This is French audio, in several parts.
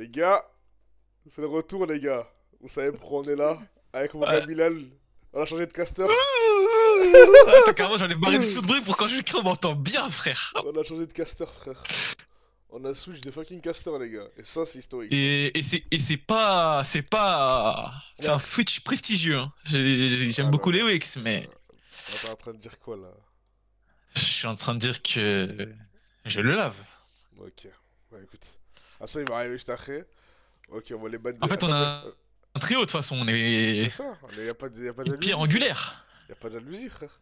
Les gars, c'est le retour, les gars. Vous savez pourquoi on est là? Avec mon gars Ouais. Bilal. On a changé de caster. Attends, carrément, j'en ai marre de tout de bruit pour quand je crie, on m'entend bien, frère. On a changé de caster, frère. On a switch de fucking caster, les gars. Et ça, c'est historique. C'est un Là, switch prestigieux. Hein. J'aime ah non, beaucoup les non. Wix, mais T'es en train de dire quoi, là? je suis en train de dire que je le lave. Ok. Bah écoute. Ah, ça, il va arriver juste après. Ok, on va les ban En de... fait, on a un trio de toute façon. On C'est est ça. Y a pas de une pierre jalousie, frère. angulaire. Y a pas de jalousie, frère.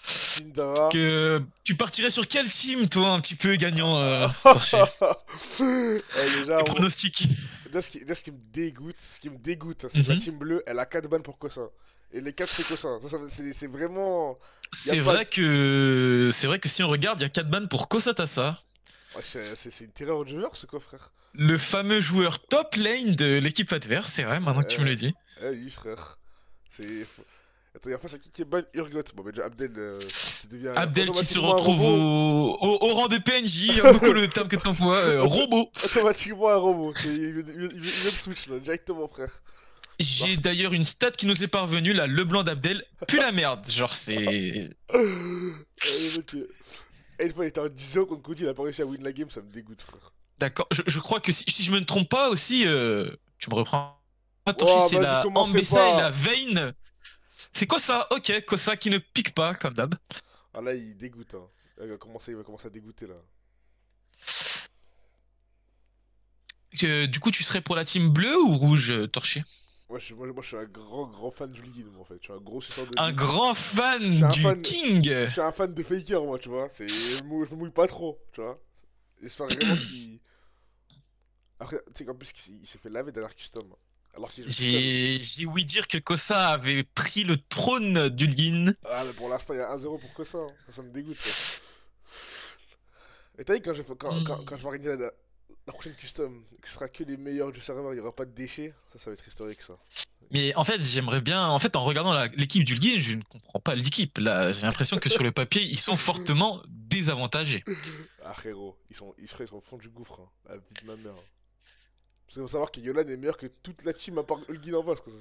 Sindara. Que tu partirais sur quel team, toi, un petit peu gagnant, Torché? Déjà, Tes pronostics. là, ce qui me dégoûte, hein, c'est que la Mhm. team bleue, elle a 4 bans pour Kosa. Et les 4 c'est Kosa. C'est vraiment. Y a C'est pas. vrai que si on regarde, il y a 4 bans pour Kosatasa, Ouais, c'est une terreur du joueur, ce quoi, frère. le fameux joueur top lane de l'équipe adverse. C'est vrai, maintenant que tu me Euh, le dis. oui, frère. C'est. Attends, y'a face à qui est ban Urgot. Bon, bah, déjà, Abdel, qui devient Abdel qui se automatiquement un retrouve robot. au rang des PNJ, j'aime beaucoup le terme que t'emploies, robot. Automatiquement un robot. Il vient de switch, là, directement, frère. Bah. J'ai d'ailleurs une stat qui nous est parvenue, là, le blanc d'Abdel pue la merde. Genre, c'est. Ok. Et une fois, il était en 10 ans contre Cody, il a pas réussi à win la game, ça me dégoûte, frère. D'accord, je crois que si je me ne trompe pas aussi, tu me reprends. Ah, Torchi, Oh, c'est vas-y, la commencez Ambessa et la pas. Vayne. C'est quoi ça? Ok, Kosa qui ne pique pas, comme d'hab. Ah là, il dégoûte, hein. Il va commencer à dégoûter, là. Du coup, tu serais pour la team bleue ou rouge, Torchi? Moi, je suis un grand fan du League, moi, en fait. Je suis un gros supporter de Un League. grand Je suis fan un du fan, King. je suis un fan de Faker, moi, tu vois. Je me mouille pas trop, tu vois. J'espère vraiment qu'il... Après, tu sais qu'en plus, il s'est fait laver derrière custom. Alors qu'il joue tout seul. J'ai ouï dire que Kosa avait pris le trône d'Ulgin. Ah, mais pour l'instant, il y a 1-0 pour que ça, hein. Ça me dégoûte, ça. Et t'as vu, quand je vais organiser la prochaine custom, que ce sera que les meilleurs du serveur, il y aura pas de déchets, ça va être historique, ça. Mais en fait, j'aimerais bien. En fait, en regardant l'équipe d'Ulgin, je ne comprends pas l'équipe. Là, j'ai l'impression que sur le papier, ils sont fortement désavantagés. Ah, frérot, ils sont au fond du gouffre, hein. La vie de ma mère, hein. Parce qu'il faut savoir que Yolan est meilleur que toute la team à part Ulgin en face, quoi.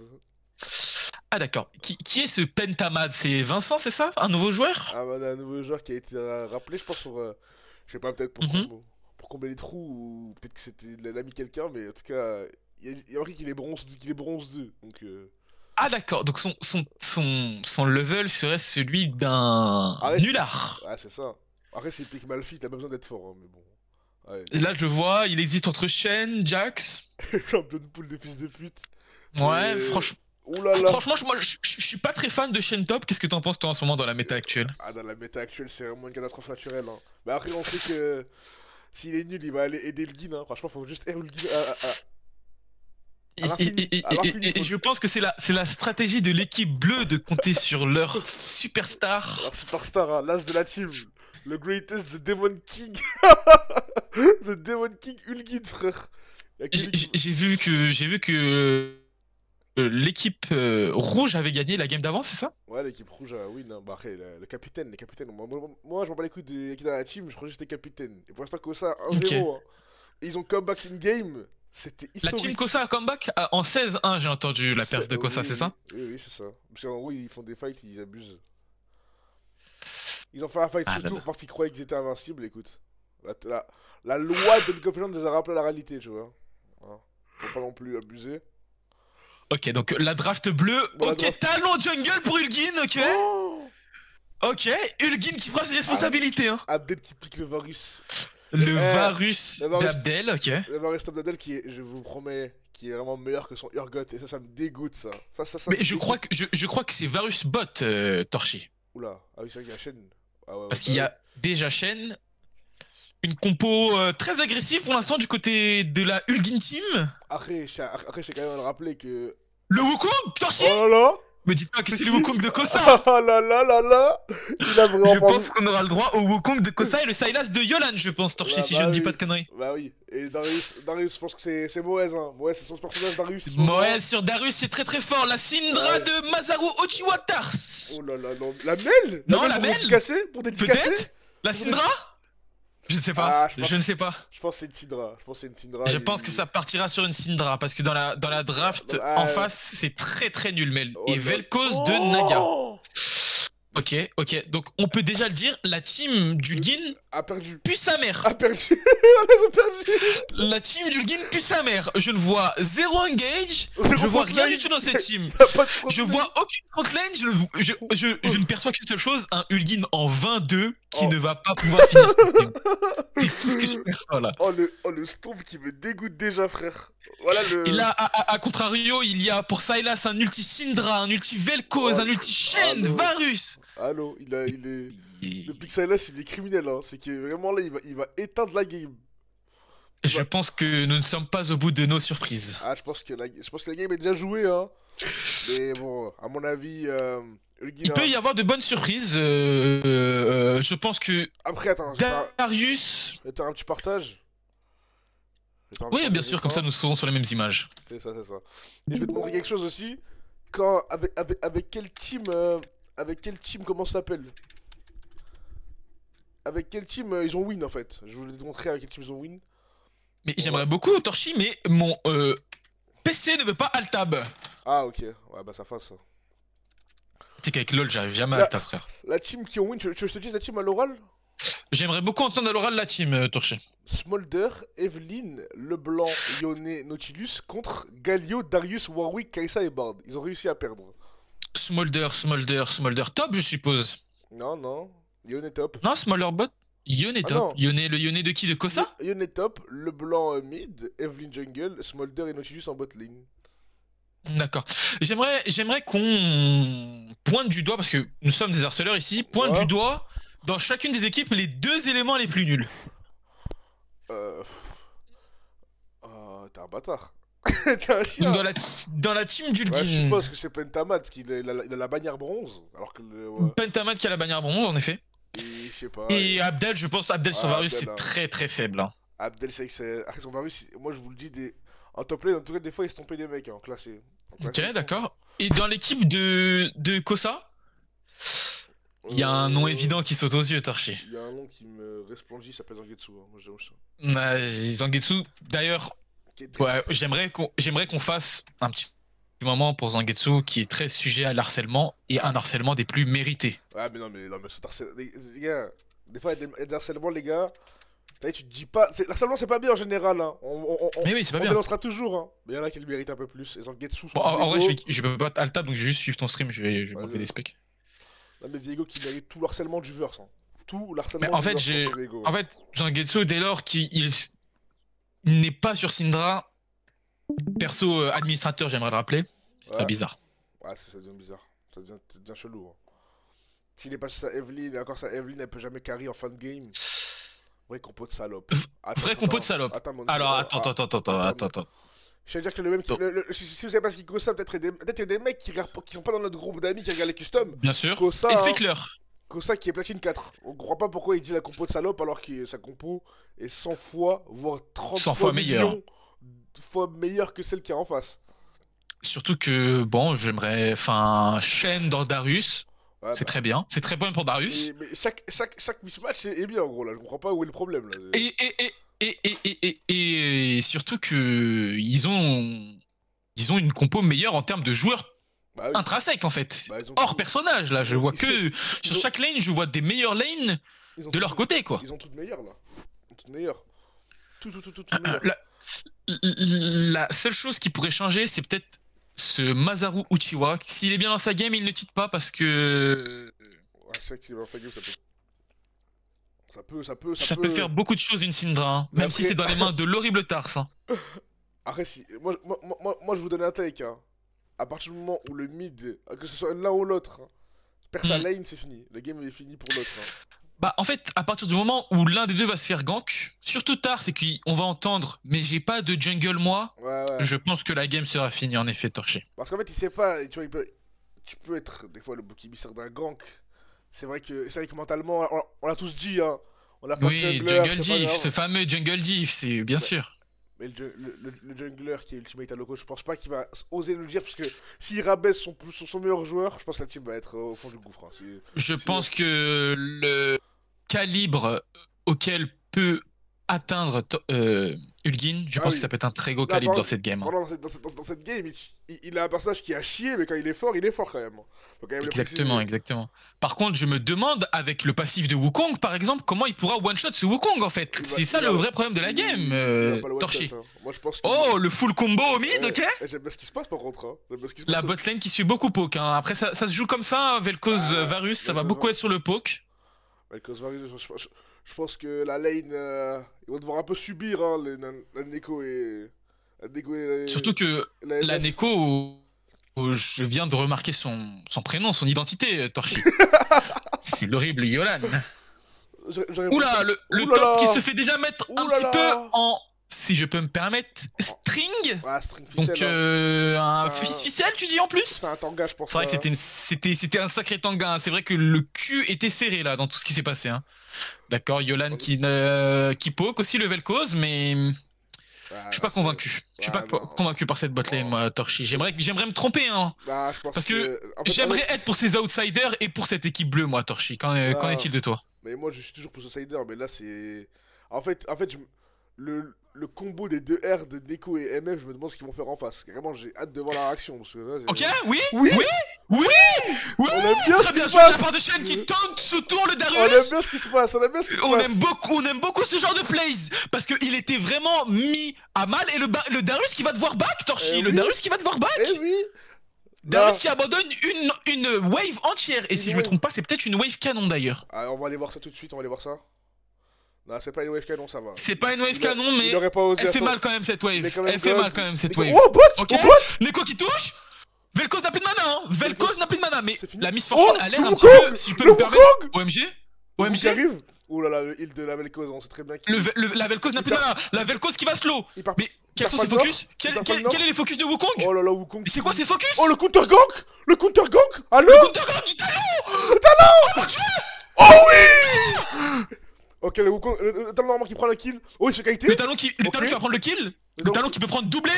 Ah d'accord. Qui est ce Pentamad? C'est Vincent, c'est ça? Un nouveau joueur? Ah, bah, on a un nouveau joueur qui a été rappelé, je pense, pour. Je sais pas, peut-être Mhm. pour combler les trous, ou peut-être que c'était l'ami quelqu'un, mais en tout cas, il y a marqué qu'il est bronze 2. Donc, Ah d'accord. Donc son level serait celui d'un ah, ouais, nulard. c'est ça. Après, c'est pique Malfi, t'as pas besoin d'être fort, hein, mais bon. Ouais, Et là, je vois, il hésite entre Shen, Jax. champion de poule de fils de pute. Ouais, Mais. Ouh là là. franchement, moi, je suis pas très fan de Shen Top. Qu'est-ce que t'en penses toi en ce moment dans la méta actuelle? Ah, dans la méta actuelle, c'est vraiment une catastrophe naturelle, hein. Mais après, on sait que s'il est nul, il va aller aider le guide, hein. Franchement, faut juste air le guide Et, à l'infini. À l'infini, et je pense que c'est la stratégie de l'équipe bleue de compter sur leur superstar. Alors, superstar, hein, l'as de la team. Le greatest, the Demon King. The Demon King Ulgid, frère. Y'a que lui qui... J'ai vu que l'équipe rouge avait gagné la game d'avant, c'est ça? Ouais, l'équipe rouge a win, hein. Bah, après, le capitaine, les capitaines. Moi, je m'en bats les couilles de qui est dans la team, je crois juste les capitaines. Et pour l'instant, comme ça, Ok. 1-0, hein. Et ils ont comeback in game. C'était La team historique. Kosa a comeback en 16-1, j'ai entendu la perf de Kosa, Oui, c'est ça? oui, c'est ça. Parce qu'en gros, ils font des fights, ils abusent. Ils ont fait un fight Ah, ce tour j'adore. parce qu'ils croyaient qu'ils étaient invincibles, écoute. La loi de League of Legends les a rappelé à la réalité, tu vois. Hein. Faut pas non plus abuser. Ok, donc la draft bleue. Bon, la Ok, draft. talon jungle pour Ulgin, ok. Oh, Ok, Ulgin qui prend ses ah, responsabilités, hein. Abdel qui pique le Varus. Le Eh, Varus le Varus, d'Abdel, ok. le Varus top d'Abdel qui est, je vous promets, qui est vraiment meilleur que son Urgot. Et ça me dégoûte, ça. Ça Mais me dégoûte. je crois que c'est Varus bot, Torchi. Oula, ah oui, c'est vrai qu'il y a Shen. Ah ouais, Parce bah qu'il y oui. a déjà Shen, une compo très agressive pour l'instant du côté de la Ulgin Team. Après, je sais quand même à le rappeler que. Le Wukong, Torchi. Oh là là! Me dites pas que C'est c'est le qui? Wukong de Kosa. Ah là là là là! Il a vraiment Je pas pense vu. qu'on aura le droit au Wukong de Kosa et le Sylas de Yolan, je pense, Torchi, si je Bah ne dis pas oui. de conneries. Bah oui. Et Darius, je pense que c'est Moez, hein. Moez, c'est son personnage, Darius, c'est son Moez nom. sur Darius, c'est très très fort. La Syndra Ouais. de Masaru Uchiwa Tars. Oh là là, non. La Mel? La Non, Mel la pour Mel? dédicacer? Pour dédicacer? Peut-être? La Pour Syndra? Je ne sais pas, Ah, je ne sais pas. je pense que c'est une Syndra. Je pense que c'est une Syndra. Je pense que ça partira sur une Syndra parce que dans la draft en Ah, face, c'est très très nul, Mel. oh Et là. Vel'Koz de Naga. Oh, Ok, ok. Donc on peut déjà le dire, la team d'Ulgin a perdu. pue sa mère. A perdu. Ils ont perdu. La team d'Ulgin pue sa mère. Je ne vois zéro engage. Zéro Je vois rien frontline. du tout dans cette team. Y a pas de Je frontline. vois aucune frontline. Je ne perçois qu'une seule chose, un Ulgin en 22 qui Oh. ne va pas pouvoir finir cette game. C'est tout ce que je perçois là. Oh, le Stomp qui me dégoûte déjà, frère. Voilà le. Et là, à contrario, il y a pour Sylas un ulti Syndra, un ulti Vel'Koz, Oh, un ulti Shen, allô. Varus. Allô, il est. Le Pixelas, il est criminel, hein. C'est que vraiment là, il va éteindre la game. Je pense que nous ne sommes pas au bout de nos surprises. Ah, je pense que la game est déjà jouée, hein. Mais bon, à mon avis, Il peut y avoir de bonnes surprises. Je pense que Après, attends, Darius. je vais te faire un petit partage. Oui, bien sûr, comme ça nous serons sur les mêmes images. C'est ça, c'est ça. Et je vais te montrer quelque chose aussi. Avec quel team. Avec quel team, comment ça s'appelle? Avec quel team ils ont win en fait. Je voulais te montrer avec quel team ils ont win. Mais j'aimerais beaucoup Torchi, mais mon PC ne veut pas Altab. Ah, ok. Ouais, bah ça fasse ça. Tu sais qu'avec LoL, j'arrive jamais à Altab, frère. La team qui ont win, tu veux que je te dise la team à l'oral? J'aimerais beaucoup entendre à l'oral la team, Torchi. Smolder, Evelyn, Leblanc, Yone, Nautilus contre Galio, Darius, Warwick, Kai'Sa et Bard. Ils ont réussi à perdre. Smolder, top, je suppose. Non, non. Yone est top. Non, Smolder bot. Yone est top. Non. Le Yone de qui? De Kosa? Yone est top, Leblanc mid, Evelyn jungle, Smolder et Nautilus en bot lane. D'accord. J'aimerais qu'on pointe du doigt, parce que nous sommes des harceleurs ici, pointe Ouais. du doigt dans chacune des équipes les deux éléments les plus nuls. T'es un bâtard. T'es un chien. Donc dans la team Ouais, je d'Ulgin, suppose que c'est Pentamat il a la bannière bronze, alors que ouais. Pentamat qui a la bannière bronze, en effet. Et je sais pas. Et Abdel, je pense, Abdel sans Varus, Abdel, c'est hein. très très faible. Hein. Abdel, c'est que c'est. Après son Varus, moi je vous le dis, en top lane, en tout cas, des fois, ils se trompaient des mecs, hein, en classé. Ok, d'accord. Et dans l'équipe de Kosa, il y a un nom évident qui saute aux yeux, Torchi. Il y a un nom qui me resplendit, ça s'appelle Zangetsu. Hein. Moi, j'aime ça. Zangetsu, d'ailleurs, ouais, j'aimerais qu'on fasse un petit moment pour Zangetsu qui est très sujet à l'harcèlement et un harcèlement des plus mérités. Ouais, mais non, mais cet harcèlement. Les gars, des fois, il y a des harcèlements, les gars. Tu te dis pas. L'harcèlement, c'est pas bien en général. Hein. Mais oui, c'est pas on bien. dénoncera toujours. Hein. Mais il y en a qui le méritent un peu plus. Et Zangetsu, Bon, en vrai, je peux pas Altab, donc je vais juste suivre ton stream, je vais m'enlever des specs. Non, mais Viego qui mérite tout l'harcèlement du verse. Hein. Tout l'harcèlement Mais en du fait, verse. Viego, en fait, Zangetsu, dès lors qu'il n'est pas sur Syndra, perso administrateur, j'aimerais le rappeler, c'est ouais. pas bizarre. Ouais, ça devient bizarre. Ça devient chelou. Hein. S'il est pas sur sa Evelyn, et encore sa Evelyn, elle peut jamais carry en fin de game. Vrai compo de salope. Vrai compo de salope. Alors, attends. Je veux dire que le même. Si vous savez pas ce qu'il Kosa, peut-être il y a des mecs qui sont pas dans notre groupe d'amis qui regardent les customs. Bien sûr. Kosa, explique-leur. Kosa qui est platine 4. On comprend pas pourquoi il dit la compo de salope alors que sa compo est 100 fois, voire 30 fois meilleure. Fois meilleure que celle qui est en face. Surtout que, bon, j'aimerais. Enfin, Shen dans Darius. Ouais, c'est très bien. C'est très bon pour Darius. Mais chaque mismatch est bien en gros là. Je comprends pas où est le problème là. Et surtout que ils ont une compo meilleure en termes de joueurs intrinsèques en fait. Hors personnage là, je vois que sur chaque lane, je vois des meilleures lanes de leur côté quoi. Ils ont toutes meilleures là. Toutes meilleures. Tout meilleures. La seule chose qui pourrait changer, c'est peut-être ce Masaru Uchiwa. S'il est bien dans sa game, il ne cheat pas parce que. Ouais, c'est vrai qu'il est dans sa game, ça peut faire beaucoup de choses une Syndra, hein, même après... si c'est dans les mains de l'horrible Tars. Hein. Après, si. Moi, je vous donne un take. Hein. À partir du moment où le mid, que ce soit l'un ou l'autre, hein, perd sa lane, c'est fini. Le game est fini pour l'autre. Hein. Bah, en fait, à partir du moment où l'un des deux va se faire gank, surtout Tars, c'est qu'on va entendre, mais j'ai pas de jungle moi, ouais. Je pense que la game sera finie en effet, Torché. Parce qu'en fait, il sait pas, tu vois, tu peux être des fois le bouc émissaire d'un gank. C'est vrai que mentalement, on l'a tous dit, hein. On a pas oui, jungle diff, ce fameux jungle diff, c'est bien sûr. Mais le jungler qui est ultimate à loco, je pense pas qu'il va oser le dire parce que s'il rabaisse son meilleur joueur, je pense que la team va être au fond du gouffre. Hein. Je pense que le calibre auquel peut atteindre Ulgin, je pense que ça peut être un très gros calibre dans cette game. Dans cette game, il a un personnage qui a chié, mais quand il est fort quand même. Faut quand même Exactement. Par contre, je me demande, avec le passif de Wukong, par exemple, comment il pourra one-shot ce Wukong, en fait. C'est ça le vrai problème de la game, Torchi. Oh, le full combo au mid, ok. J'aime bien ce qui se passe, par contre. La botlane qui suit beaucoup poke. Après, ça se joue comme ça, Vel'Koz, Varus, ça va beaucoup être sur le poke. Vel'Koz, Varus, je pense que la lane, ils vont devoir un peu subir la Neko et... Surtout que la Neko, je viens de remarquer son prénom, son identité, Torchi. C'est l'horrible Yolan. Oula, le top qui se fait déjà mettre un petit peu en... Si je peux me permettre, string. String ficelle, donc un fils ficelle, tu dis en plus. C'est un tanga, je pense. C'est vrai que c'était un sacré tanga. C'est vrai que le cul était serré là dans tout ce qui s'est passé. D'accord, Yolan qui poke aussi le Vel'Koz, mais je suis pas convaincu. Je suis pas convaincu par cette botlane, moi, Torchi. J'aimerais me tromper, hein. Parce que j'aimerais être pour ces outsiders et pour cette équipe bleue, moi, Torchi. Qu'en est-il de toi? Mais moi, je suis toujours pour les outsiders, mais là, c'est... En fait, le combo des deux R de Neko et MF, je me demande ce qu'ils vont faire en face. Vraiment, j'ai hâte de voir la réaction. Parce que là, ok, oui. On aime bien très bien joué de la part de Shen qui tente ce tour le Darius. On aime bien ce qui se passe, on aime beaucoup ce genre de plays. Parce qu'il était vraiment mis à mal. Et le Darius qui va devoir back, Torchi. Le Darius qui va devoir back. Darius qui abandonne une wave entière. Et si je me trompe pas, c'est peut-être une wave canon d'ailleurs. On va aller voir ça tout de suite, Non, c'est pas une wave canon, ça va. C'est pas une wave canon, mais elle fait mal quand même cette wave. Oh, bot. Ok, Neko qui touche. Vel'Koz n'a plus de mana, mais la Miss Fortune a l'air un petit peu, si je peux me permettre. OMG arrive. Oh là là, le heal de la Vel'Koz, on sait très bien qu'il... La Vel'Koz n'a plus de mana, la Vel'Koz qui va slow. Mais quels sont ses focus? Quel est les focus de Wukong? Oh là là, Wukong. Mais c'est quoi ses focus? Oh, le counter gank. Allô? Le counter gank du talon. Oh mon dieu. Oh oui. Ok, le talon normalement qui prend la kill. Oh, il se qualité. Le talon qui va prendre le kill. Le talon qui peut prendre doublé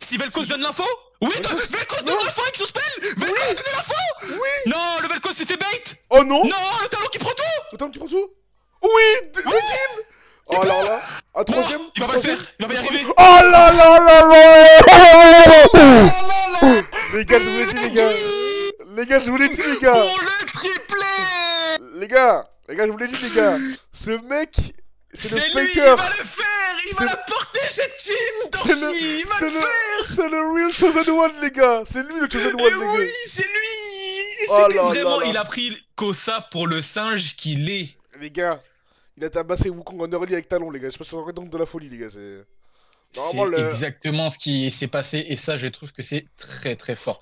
si Vel'Koz donne l'info. Oui, Vel'Koz donne l'info avec son spell. Vel'Koz a donné l'info. Oui. Non, le Vel'Koz s'est fait bait. Oh non. Non, le talon qui prend tout. Oui, deux kills. Oh là là. Un troisième. Il va pas le faire. Il va pas y arriver. Oh là là là là. Les gars, je vous l'ai dit, les gars. Pour le triplé. Les gars, je vous l'ai dit, les gars. Ce mec, c'est le faker. Il va le faire. Il va la porter cette team, Torchi. Il va le faire. C'est le real Chosen One, les gars. C'est lui le Chosen One, les gars. Oui, c'est lui. C'était vraiment, il a pris Kosa pour le singe qu'il est. Les gars, il a tabassé Wukong en early avec talon, les gars. Je sais pas si c'est donc de la folie, les gars. C'est exactement ce qui s'est passé et ça, je trouve que c'est très très fort.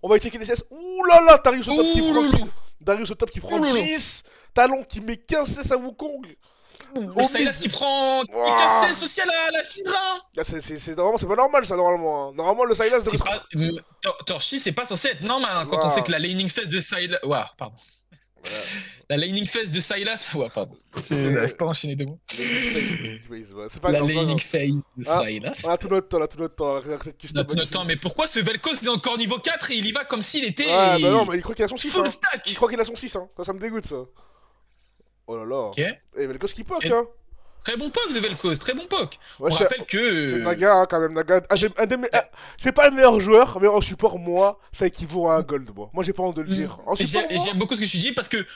On va checker les CS. Ouh là là, Darius au top qui prend. Darius au top qui prend 10. Talon qui met 15 CS à Wukong. Le Sylas qui prend 15 CS aussi à la Syndra. C'est pas normal ça normalement. Normalement le Sylas Torchi c'est pas censé être normal quand on sait que la laning phase de Sylas... Ouah, pardon. La laning phase de Sylas... Ouah, pardon. Je n'arrive pas à enchaîner deux mots. La laning phase de Sylas... On a tout notre temps, mais pourquoi ce Vel'Koz est encore niveau 4 et il y va comme s'il était... Ah bah non, mais il croit qu'il a son 6. Full stack. Il croit qu'il a son 6, ça me dégoûte ça. Oh là là. Ok. Et Vel'Koz qui poke, hein. Très bon poke de Vel'Koz, très bon poke. On rappelle que... C'est Naga, hein, quand même. Naga, c'est pas le meilleur joueur, mais en support, moi, ça équivaut à un gold, moi. Moi, j'ai pas honte de le dire. J'aime beaucoup ce que tu dis parce que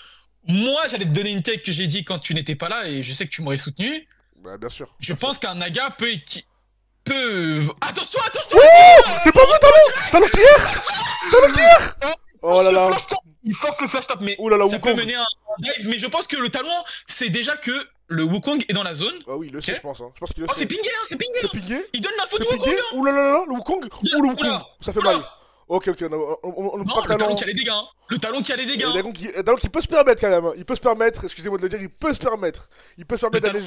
moi, j'allais te donner une take que j'ai dit quand tu n'étais pas là et je sais que tu m'aurais soutenu. Bah, bien sûr. Je pense qu'un Naga peut... Attention. J'ai pas vu Talon tire. Oh là là. Il force le flash top, mais ça peut mener à un dive. Mais je pense que le talon, c'est déjà que le Wukong est dans la zone. Ah oui, il le sait, je pense. Je pense qu'il le sait. Oh, c'est pingé. Il donne l'info de Wukong. Ouh là là, le Wukong. Ouh, le Wukong. Ça fait mal. Ok, on non, le talon qui a les dégâts. Le talon qui a les dégâts. Le talon qui peut se permettre quand même. Il peut se permettre, excusez-moi de le dire, il peut se permettre d'aller.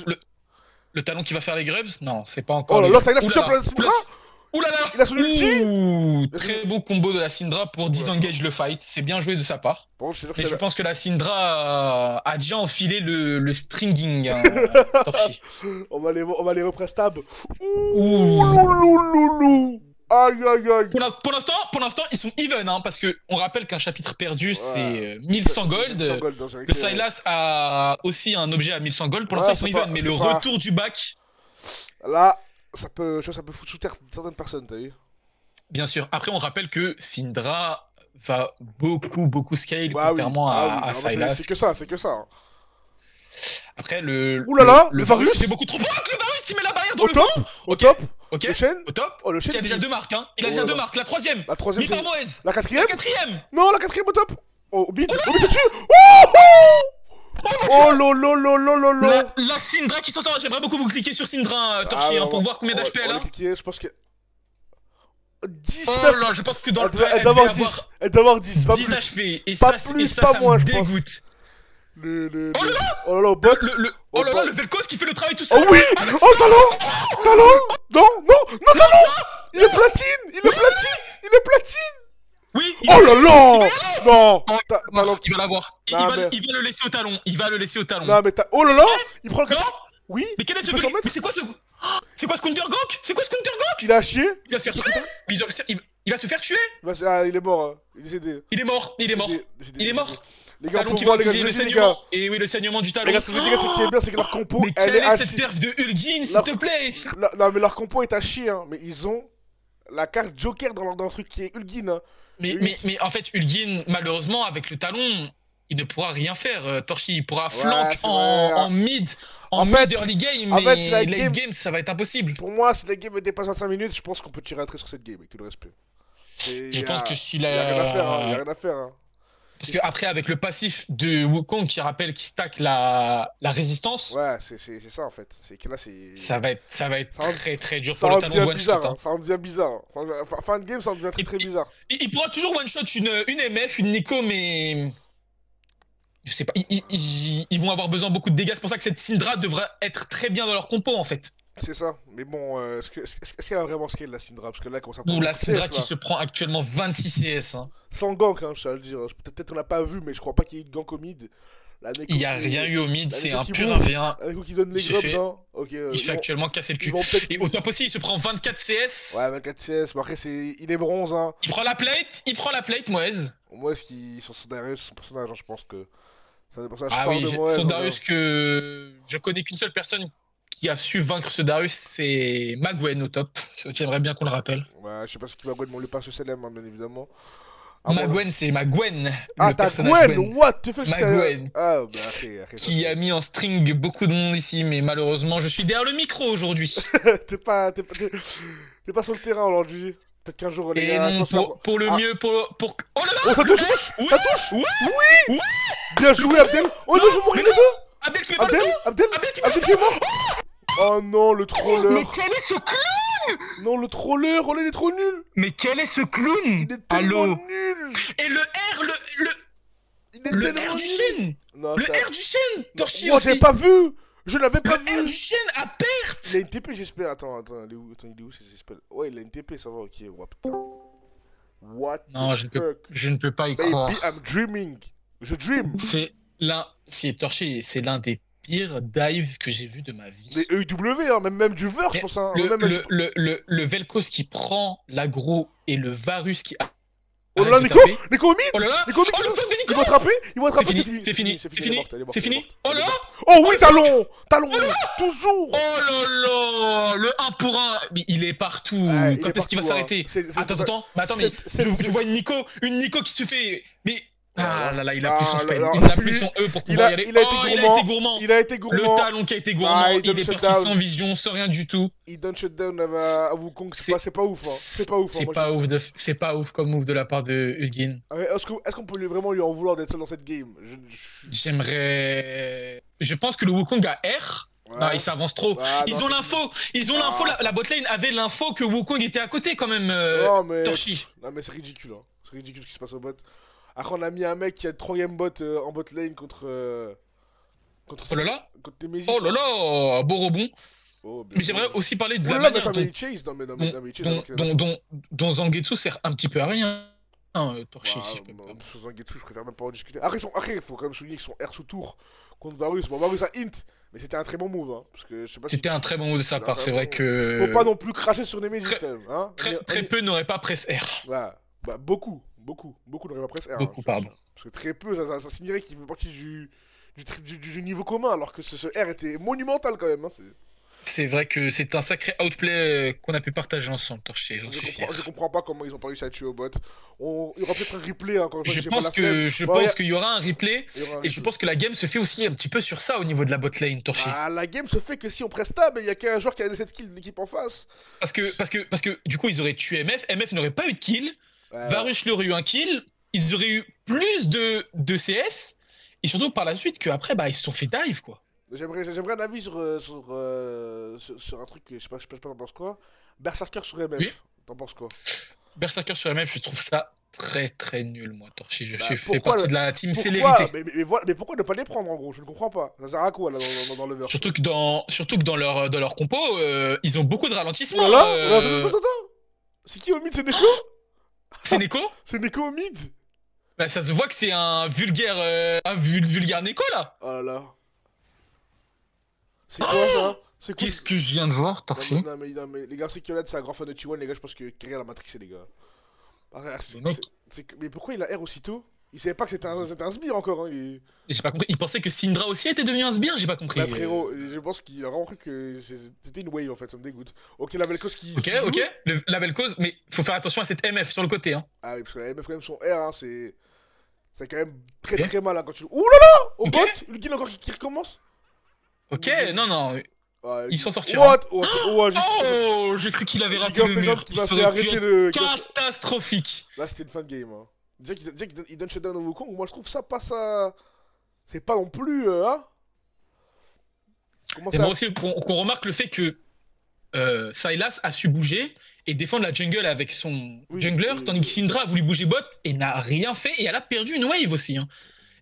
Le talon qui va faire les grubs? Non, c'est pas encore. Oh là là, ça il a switché plein de Syndra. Ouh là là. Il a son ulti. Très beau combo de la Syndra pour disengage le fight. C'est bien joué de sa part. Bon, mais je pense que la Syndra a déjà enfilé le stringing. Torchi. On va les represtab. Ouh loulou. Aïe. Pour l'instant, pour l'instant, ils sont even, hein, parce qu'on rappelle qu'un chapitre perdu, c'est 1100 gold. Le Sylas a aussi un objet à 1100 gold. Pour l'instant, ils sont even, mais le retour du bac... Là, ça peut foutre sous terre certaines personnes, t'as vu? Bien sûr. Après, on rappelle que Syndra va beaucoup scale contrairement à Sylas. C'est que ça, c'est que ça. Hein. Après, le Varus fait beaucoup trop. Le Varus qui met la barrière dans le vent. Au top. Ok. Le chêne. Au top. Oh, le chêne. Il a déjà 2 marques, hein. Il a déjà 2 marques. La troisième. Mis par Moez. La quatrième. Non, la quatrième au top. Oh, bid. Oh, bid dessus. Oh lolo. La Syndra qui s'en sort. J'aimerais beaucoup vous cliquer sur Syndra, Torchi, pour voir combien d'HP elle a. Je pense que... 10. Oh là, je pense que dans le elle doit avoir 10. Elle doit avoir 10, pas 10 plus. HP. Et pas ça, plus, ça pas moins, me je pense. dégoûte. Oh là là, bot. Oh là là, le Vel'Koz qui fait le travail tout seul. Oh oui. Oh, talent. Non, talent. Il est platine. Oui. Oh là là. Non. Il va l'avoir. Il va le laisser au talon. Non mais oh là là. Il prend le... Oui. Mais quel est ce... Mais c'est quoi ce... C'est quoi ce Counter Gank? Il a chié. Il va se faire tuer. Il va se faire tuer. Il est mort. Il est décédé. Il est mort. Les gars, talon qui va fuser le saignement. Et oui, le saignement du talon. Les gars, ce qui est bien, c'est que leur compo... Mais quelle est cette perf de Ulgin, s'il te plaît? Non, mais leur compo est à chier, hein. Mais ils ont la carte Joker dans leur truc qui est Ulgin, hein. Mais en fait, Ulgin, malheureusement, avec le talon, il ne pourra rien faire. Torchi, il pourra flank en mid... En mid early game, mais late game, ça va être impossible. Pour moi, si la game dépasse 25 minutes, je pense qu'on peut tirer un trait sur cette game, avec tout le respect. Je pense que s'il a... Il y a rien à faire, hein. Parce que après, avec le passif de Wukong qui rappelle qu'il stack la résistance. Ouais, c'est ça en fait. C'est que là, ça va être très dur pour le talon one shot. Ça en devient bizarre. Fin de game, ça en devient très bizarre. Il pourra toujours one shot une MF, une Nico, mais... Je sais pas, ils vont avoir besoin de beaucoup de dégâts, c'est pour ça que cette Syndra devrait être très bien dans leur compo en fait. C'est ça, mais bon, est-ce qu'il y a vraiment scale la Syndra? Parce que là, quand ça prend la Syndra qui se prend actuellement 26 CS. Hein. Sans gank, hein, je vais le dire. Peut-être qu'on l'a pas vu, mais je crois pas qu'il y ait eu de gank au mid. Il n'y a rien eu au mid, c'est un pur 1v1. La Nico qui donne les grubs, hein. Il fait actuellement casser le cul. Et au top aussi, il se prend 24 CS. Ouais, 24 CS, mais après, il est bronze, hein. Il prend la plate, Moez. Moez qui sont son Darius, son personnage, hein, je pense que... Ah oui, son Darius que je connais qu'une seule personne qui a su vaincre ce Darius, c'est Magwen au top. J'aimerais bien qu'on le rappelle. Ouais, je sais pas si Magwen, mais on lui passe le CLM, hein, bien évidemment. Magwen, c'est Magwen. Ah, t'as Gwen, what? Tu fais Magwen. Ah, bah, qui a mis en string beaucoup de monde ici, mais malheureusement, je suis derrière le micro aujourd'hui. T'es pas sur le terrain aujourd'hui. Peut-être qu'un jour, les gars... non, pour le mieux, pour... Oh là là! Oh, ça touche! Oui! Ça touche! Oui! Bien joué, Abdel! Oh non, je vais mourir les deux! Abdel qui est mort! Oh non, le troller! Mais quel est ce clown? Non, le troller! Oh là, il est trop nul! Mais quel est ce clown? Il est tellement nul! Et le R, le R du chêne! Le R du chêne! Torchi aussi! Moi, j'avais pas vu! Je l'avais pas vu! Le R du chêne à perte! Il a une TP, j'espère. Attends, il est où c'est spell? Ouais, il a une TP, ça va, ok. What, putain. What? Non, je ne peux pas y croire. Baby, I'm dreaming. Je dream. C'est Torchi, c'est l'un des pires dives que j'ai vu de ma vie. Mais EW, hein, même du verre, je pense. Hein. Le Vel'Koz qui prend l'aggro et le Varus qui... Oh là là, Nico au mid! Oh là là! Nico Ils vont attraper, c'est fini. Oh là là! Oh oui, talon, toujours! Oh là là! Le 1 pour 1, il est partout. Quand est-ce qu'il va s'arrêter? Attends, mais je vois une Nico qui se fait... Mais... Ah là là, il a plus son spell, il n'a plus son E pour pouvoir y aller. Il a été gourmand. Le talon qui a été gourmand, il est parti sans vision, sans rien du tout. Il donne shutdown à Wukong, c'est pas ouf. Hein. C'est pas ouf comme move de la part de Ulgin. Est-ce qu'on peut vraiment lui en vouloir d'être seul dans cette game? J'aimerais... Je pense que le Wukong a R. Ouais. Non, il s'avance trop. Ils ont l'info. La botlane avait l'info que Wukong était à côté quand même. Torchi. Non mais c'est ridicule. Hein. C'est ridicule ce qui se passe au bot. Après, on a mis un mec qui a 3 game bot en bot lane contre oh là là. Contre Nemesis. Oh là là, beau rebond. Oh, mais j'aimerais aussi parler de la manière dont Zangetsu sert un petit peu à rien. Torchi, si je peux me permettre. Zangetsu, je préfère même pas en discuter. Après, il faut quand même souligner que son R sous tour contre Varus. Bon, Varus a int, mais c'était un très bon move. Hein, parce que, je sais pas c'était un très bon move de sa part, c'est vrai que... Faut pas non plus cracher sur Nemesis quand même. Hein très peu n'auraient pas press R. Ouais. Bah, beaucoup dans la presse R. Beaucoup, pardon. Parce que très peu, ça signerait qu'il fait partie du niveau commun, alors que ce R était monumental quand même. Hein, c'est vrai que c'est un sacré outplay qu'on a pu partager ensemble, Torché, j'en suis fier. Je comprends pas comment ils ont pas réussi à tuer au bot. Il y aura peut-être un replay encore une fois. Je pense qu'il y aura un replay, et je pense que la game se fait aussi un petit peu sur ça au niveau de la bot lane, Torché. Ah, la game se fait que si on presse tab, il y a qu'un joueur qui a 7 kills de l'équipe en face. Parce que du coup, ils auraient tué MF n'aurait pas eu de kill, Varus leur aurait eu un kill, ils auraient eu plus de CS, et surtout par la suite qu'après, bah, ils se sont fait dive, quoi. J'aimerais un avis sur un truc que je sais pas t'en penses quoi. Berserker sur MF, oui. T'en penses quoi? Berserker sur MF, je trouve ça très nul, moi, Torchi. Je fais partie de la team célérité. Mais pourquoi ne pas les prendre en gros? Je ne comprends pas. Ça sert à quoi là dans le verre? Surtout que dans leur compo, ils ont beaucoup de ralentissement. Attends. C'est qui au mid? C'est Neko? C'est Neko? C'est Neko au mid? Bah, ça se voit que c'est un vulgaire Neko là. Oh là là. C'est quoi ça? Qu'est-ce que je viens de voir, Torchi? Non mais les gars, c'est que là c'est un grand fan de T1, les gars, je pense que Kyriel a matrixé les gars. Mais pourquoi il a R aussitôt? Il savait pas que c'était un sbire encore, hein. J'ai pas compris, il pensait que Syndra aussi était devenu un sbire, j'ai pas compris. Bah frérot, je pense qu'il a vraiment cru que c'était une wave en fait, ça me dégoûte. Ok, la Vel'Koz qui... Ok, la Vel'Koz, mais faut faire attention à cette MF sur le côté, hein. Ah oui, parce que la MF quand même son R, hein, c'est quand même très mal hein, quand tu... Ouh là là. Au bot, le kill encore qui recommence. Ok, non. Il s'en sortira. Oh, j'ai cru qu'il avait raté le mur. Il serait arrêté le... Catastrophique. Là, c'était une fan game. Hein. Déjà qu'il donne shutdown au Wukong, moi je trouve ça pas ça... C'est pas non plus... hein. J'aimerais aussi qu'on remarque le fait que Sylas a su bouger et défendre la jungle avec son jungler, tandis que Syndra a voulu bouger bot et n'a rien fait, et elle a perdu une wave aussi. Hein.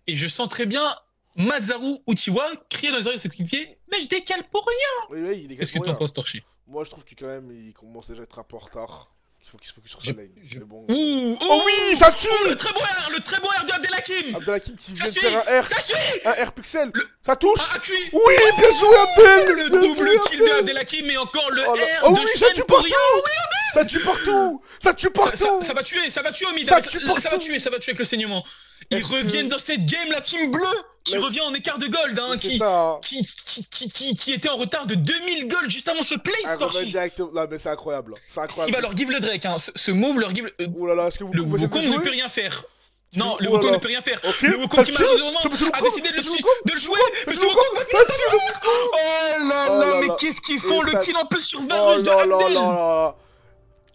Et je sens très bien Mazaru Uchiwa crier dans les oreilles de ses coéquipiers, mais je décale pour rien. Oui, qu'est-ce que t'en penses, Torchi? Moi je trouve qu'il quand même il commence déjà à être un peu en retard. Il faut qu'il se focus sur sa lane. Bon. Oh oui, ça tue. Le très beau R de Abdelhakim. Abdelhakim qui vient de faire un R. Ça suit. Un R pixel. Ça touche. Oui, bien joué Abdel. Le double kill de Abdelhakim et encore le R de Shen pour rien. Ça tue partout. Ça va tuer au mid. Ça va tuer avec le saignement. Ils reviennent dans cette game, la team bleue qui revient en écart de gold, hein, qui était en retard de 2000 gold juste avant ce play, Torchi. Non mais c'est incroyable. Il va leur give le Drake, hein. Ce move leur give... Le Wukong ne peut rien faire. Non, le Wukong ne peut rien faire. Le Wukong qui malheureusement a décidé de le jouer. Mais ce Wukong va finir par... Oh là là, mais qu'est-ce qu'ils font? Le kill en plus sur Varus de Abdel.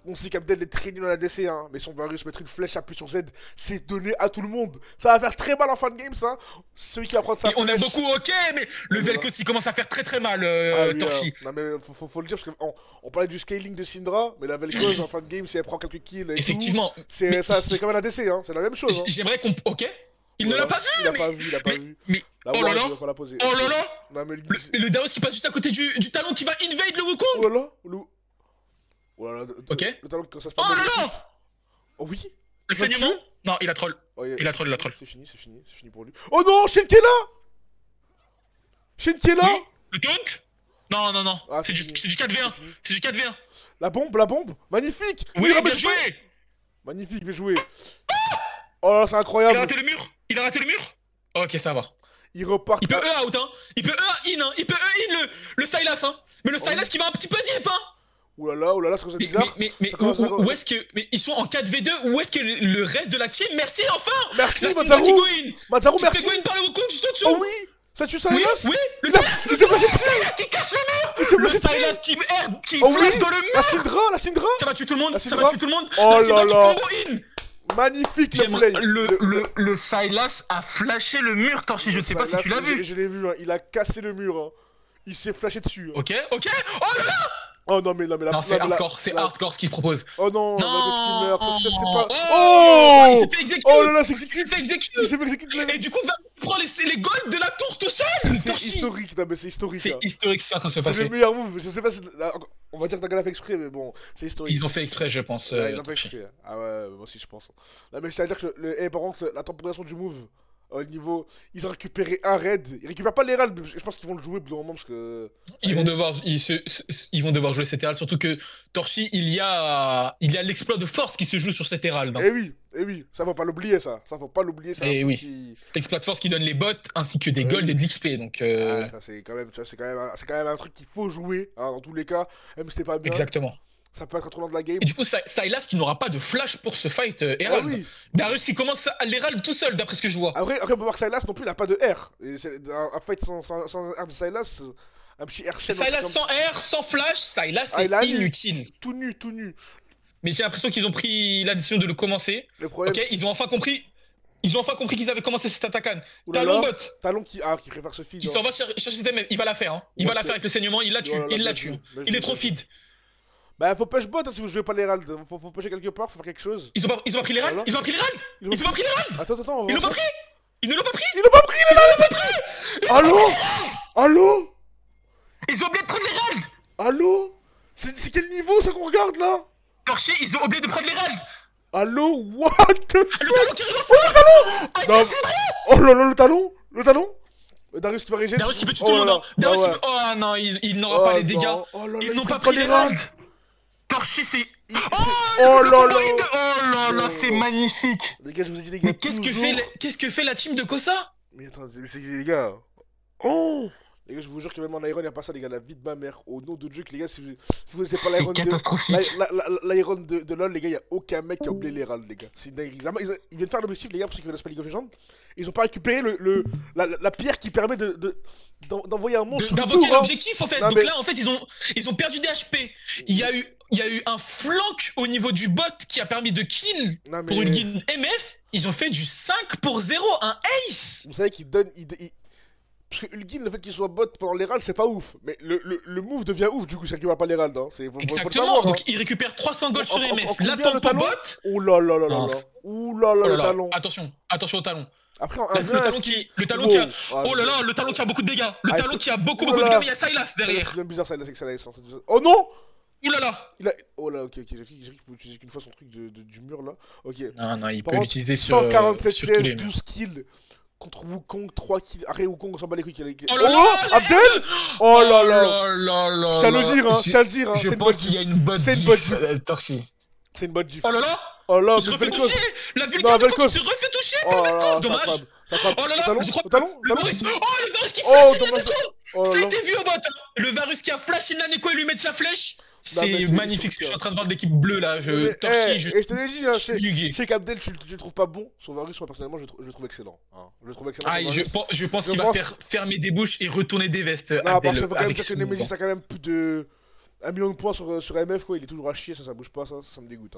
On sait qu'Abdel est très nul en ADC, hein, mais son Varus mettre une flèche appuyée sur Z, c'est donné à tout le monde. Ça va faire très mal en fin de game, ça. Celui qui va prendre sa flèche. On aime beaucoup, ok, mais le Vel'Koz il commence à faire très mal, Torchi. Non mais faut le dire, parce qu'on parlait du scaling de Syndra, mais la Vel'Koz en fin de game, si elle prend quelques kills et effectivement, c'est comme un ADC, hein, c'est la même chose. Hein. J'aimerais qu'on... Ok. Il ne l'a pas vu. Il a pas vu. Mais oh là là. Oh là là. Non, mais le Daos qui passe juste à côté du talon qui va invade le Wukong. Oh là là. Voilà, ok. Le talent que ça se passe. Oh là là. Oh oui. Le saignement. Non, il a troll. Il a troll. C'est fini pour lui. Oh non, Shen qui est là. Oui. Le taunt. Non. Ah, c'est du 4v1. C'est du 4v1. La bombe. Magnifique. Oui, bien joué. Magnifique, bien joué. Oh là, c'est incroyable. Il a raté le mur. Ok, ça va. Il repart. Il peut E out, hein. Il peut E in, hein. Il peut E in le Sylas, hein. Mais le Sylas qui va un petit peu deep, hein. Ouh là là, c'est bizarre. Mais où est-ce que... Mais ils sont en 4v2, où est-ce que le reste de la team... Merci, enfin. Merci, Mazaru, merci. Qui se fait par le Wukong juste en dessous. Oh oui. Ça tue Sylas. Oui, le Sylas qui casse le mur. Le Sylas qui flash dans le mur. La Syndra. Ça va tuer tout le monde. Oh là là. Magnifique le play. Le Sylas a flashé le mur, Torchi, je ne sais pas si tu l'as vu. Je l'ai vu, il a cassé le mur. Il s'est flashé dessus. Ok. Oh là là. Oh non mais non, c'est hardcore ce qu'il propose. Oh non, c'est pas... Oh, il s'est fait exécuter. Oh là là, il s'est fait exécuter. Et du coup, il prend les golds de la tour tout seul. C'est historique, non mais c'est historique. C'est historique ce qui est en train de se passer. C'est le meilleur move, je sais pas si... On va dire que Naga l'a fait exprès, mais bon, c'est historique. Ils ont fait exprès, je pense. Ils ont fait exprès. Ah ouais, moi aussi je pense. Non mais c'est-à-dire que par contre, la temporisation du move Au niveau, ils ont récupéré un raid. Ils récupèrent pas les raids. Je pense qu'ils vont le jouer au bout d'un moment parce que. Ils vont devoir jouer cet Herald, surtout que Torchi, il y a l'exploit de force qui se joue sur cet Herald. Eh oui, ça faut pas l'oublier ça. Ça faut pas l'oublier ça. Et oui. L'exploit de force qui donne les bots ainsi que des golds et de l'XP. Donc. Ça c'est quand même un truc qu'il faut jouer hein, dans tous les cas, même si c'était pas bien. Exactement. Ça peut être un tournant de la game. Et du coup, Sylas qui n'aura pas de flash pour ce fight Herald. Ah oui. Darius qui commence à l'Herald tout seul, d'après ce que je vois. Après on peut voir Sylas non plus, il a pas de R. Un fight sans R de Sylas, un petit R chaîne. Sylas sans R, sans flash, Sylas c'est inutile. Tout nu. Mais j'ai l'impression qu'ils ont pris la décision de le commencer. Le problème, ok, ils ont enfin compris qu'ils avaient commencé cette attaque. Talon bot. Talon qui préfère ce feed. Il s'en va chercher cette MF, il va la faire. Hein. Il va la faire avec le saignement, il la tue. Il est trop feed. Bah faut push bot hein, si vous jouez pas l'Herald, faut pusher quelque part, faut faire quelque chose. Ils ont pas pris l'Herald. Ils ont pas pris l'Herald. Attends, ils l'ont pas pris. Ils ne l'ont pas pris. Ils l'ont pas pris l'Herald. Allô. Ils ont oublié de prendre l'Herald. Allô. C'est quel niveau ça qu'on regarde là? Torché, ils ont oublié de prendre l'Herald. Allô, what the fuck? Le talon qui arrive en fond. Oh là là, le talon. Darius qui va régénérer. Darius qui peut tuer tout le monde. Oh non, il n'aura pas les dégâts. Ils n'ont pas pris l'Herald. Torché, c'est. Oh là là, c'est magnifique. Les gars, je vous ai dit les gars. Mais qu'est-ce que fait la team de Kosa? Mais attends, c'est les gars. Oh. Les gars, je vous jure que même en Iron, il n'y a pas ça, les gars, la vie de ma mère. Au nom de Dieu, que les gars, si vous connaissez pas l'Iron l'Iron de LoL, les gars, il n'y a aucun mec qui a oublié l'Herald, les gars. C'est une dinguerie. Ils viennent faire l'objectif, les gars, pour ceux qui connaissent pas League of Legends. Ils ont pas récupéré la pierre qui permet d'envoyer un monstre. D'invoquer l'objectif, en fait. Donc là, en fait, ils ont perdu des HP. Il y a eu un flank au niveau du bot qui a permis de kill pour une guilde MF. Ils ont fait du 5-0, un ace. Vous savez qu'ils donnent. Parce que Ulgin, le fait qu'il soit bot pendant l'Herald, c'est pas ouf. Mais le move devient ouf du coup, c'est qu'il va pas l'Herald. Hein. Exactement, donc il récupère 300 gold sur MF. La tempo bot. Oh là là là là. Ouh là là, le talon. Attention au talon. Après, le talon qui a. Oh là là, le talon qui a beaucoup de dégâts. Le talon qui a beaucoup de dégâts, mais il y a Sylas derrière. C'est bizarre, Sylas. Oh non! Ouh là là! Oh là, ok, j'ai cru qu'il pouvait utiliser qu'une fois son truc du mur là. Ok. Non, il peut l'utiliser sur. 147 CS, 12 kills. Contre Wukong, 3 kills. Arrête, Wukong, on s'en bat les couilles. Oh là là! Abdel! Oh là là! Je tiens à le dire, je pense qu'il y a une bonne Torchi. C'est une bonne gif. Oh là là! Oh là, il se refait toucher! La Vulcain se refait toucher par Vel'Koz, dommage! Oh là là, je crois que le Varus... Oh, le Varus qui flash la Neko! Ça a été vu au bot! Le Varus qui a flashé la Neko et lui met sa flèche! C'est magnifique ce que je suis en train de voir de l'équipe bleue là, Torchi, je te l'ai dit, hein, chez Abdel, tu le trouves pas bon, son Varus, moi personnellement, je le trouve excellent. Je le trouve excellent. Ah, je pense qu'il va fermer des bouches et retourner des vestes. Non, parce qu'il faut quand même dire que Nemesis a quand même plus de 1 million de points sur MF, quoi, il est toujours à chier, ça bouge pas, ça me dégoûte.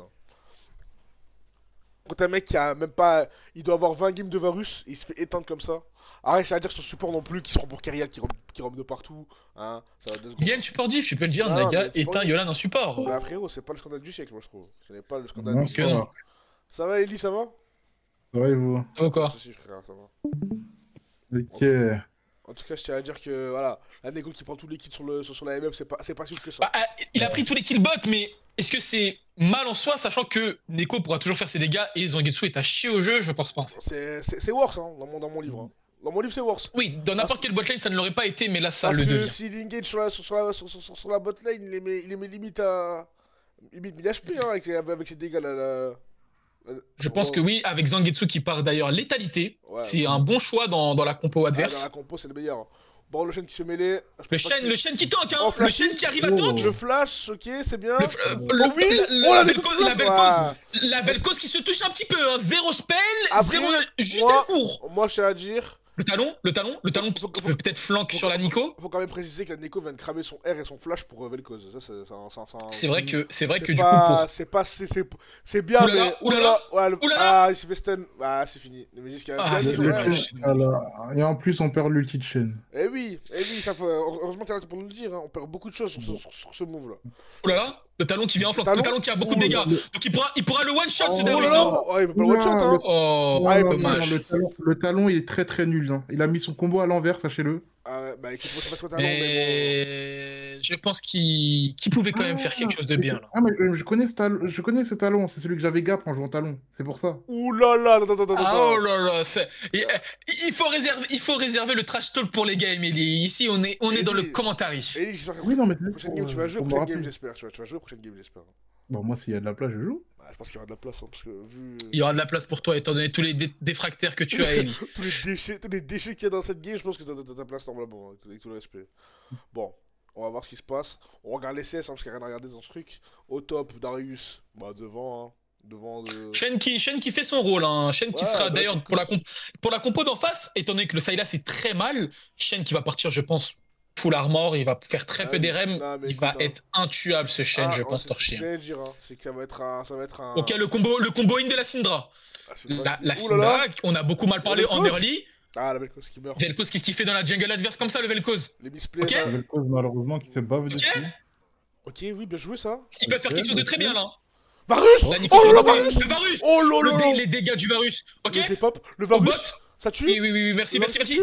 Quand un mec qui a même pas. Il doit avoir 20 games de Varus, et il se fait éteindre comme ça. Arrête, je vais dire son support non plus, qui se prend pour Kyriel, qui rompt de partout. Hein, ça va 2 secondes. Il y a une support diff, tu peux le dire, Nadia éteint Yolan en support. Bah frérot, c'est pas le scandale du siècle, moi je trouve. Ce n'est pas le scandale du siècle. Non. Ça va, Ellie, ça va? Ça va et vous? Quoi? Ça va. Ok. En tout cas, je tiens à dire que voilà, la Neko qui prend tous les kills sur la MF, c'est pas si ouf que ça. Bah, il a pris tous les kills bot, mais est-ce que c'est mal en soi, sachant que Neko pourra toujours faire ses dégâts et Zangetsu est à chier au jeu? Je pense pas en fait. C'est worse hein, dans mon livre. Hein. Dans mon livre, c'est worse. Oui, dans n'importe quelle botlane, ça ne l'aurait pas été, mais là, ça le devient. Si l'engage sur la botlane, il les met limite à. Limite 1000 HP hein, avec ses dégâts là. Je pense que oui, avec Zangetsu qui part d'ailleurs létalité, c'est un bon choix dans la compo adverse. Dans la compo, c'est le meilleur. Bon, le chêne qui se mêlait. Le chêne qui tank, hein. Le chêne qui arrive à tank. Le flash, ok, c'est bien. La Vel'Koz qui se touche un petit peu, hein. 0 spell, 0 juste un cours. Moi, je tiens à dire. Le talon qui peut peut-être flanque sur la Nico. Faut quand même préciser que la Nico vient de cramer son R et son flash pour Vel'Koz. C'est vrai que du coup c'est bien mais oulala, il s'est fait stun. Ah, c'est fini. Et en plus on perd l'ulti de chaîne. Eh oui, ça faut heureusement t'es là pour nous le dire, on perd beaucoup de choses sur ce move là. Oulala, le talon qui vient en flanc, le talon qui a beaucoup de dégâts. Donc il pourra le one shot ce dernier. Oh, il peut pas le one shot hein. Oh, dommage. Le talon il est très nul. Il a mis son combo à l'envers, sachez-le. Bah écoute, moi je sais pas ce que t'as mais je pense qu'il pouvait quand même faire quelque chose de bien. Là. Ah, mais je connais ce talon, c'est celui que j'avais gap en jouant talon, c'est pour ça. Ouh là là, oh là là, il faut réserver le trash talk pour les gars, Emily. Ici, on est dans le commentary. Oui, non, mais prochaine game, tu vas jouer, prochaine game, j'espère. Tu vas jouer, prochaine game, j'espère. Bon, moi, s'il y a de la place, je joue. Bah, je pense qu'il y aura de la place, hein, parce que vu... Il y aura de la place pour toi, étant donné tous les défractaires que tu as, Ellie. tous les déchets qu'il y a dans cette game, je pense que t'as ta place normalement, avec tout le respect. Bon, on va voir ce qui se passe. On regarde les CS, hein, parce qu'il n'y a rien à regarder dans ce truc. Au top, Darius, bah devant, hein. Devant de... Shen qui fait son rôle, hein. Shen qui sera d'ailleurs pour la compo d'en face, étant donné que le Sylas est très mal, Shen qui va partir, je pense, full armor, il va faire très peu d'RM, il va être intuable ce Shen, je pense, Torchi. C'est que ça va être un... Ok, le combo in de la Syndra. La Syndra, on a beaucoup mal parlé en early. Ah, la Vel'Koz qui meurt. Vel'Koz, qu'est-ce qu'il fait dans la jungle adverse comme ça, le Vel'Koz? Les misplays, ok. Le Vel'Koz, malheureusement, qui s'est bavé dessus. Ok, oui, bien joué ça. Il peut faire quelque chose de très bien là. Varus! Oh le Varus! Le Varus! Oh lolo! Les dégâts du Varus. Ok? Le Varus! Ça tue? Oui, merci.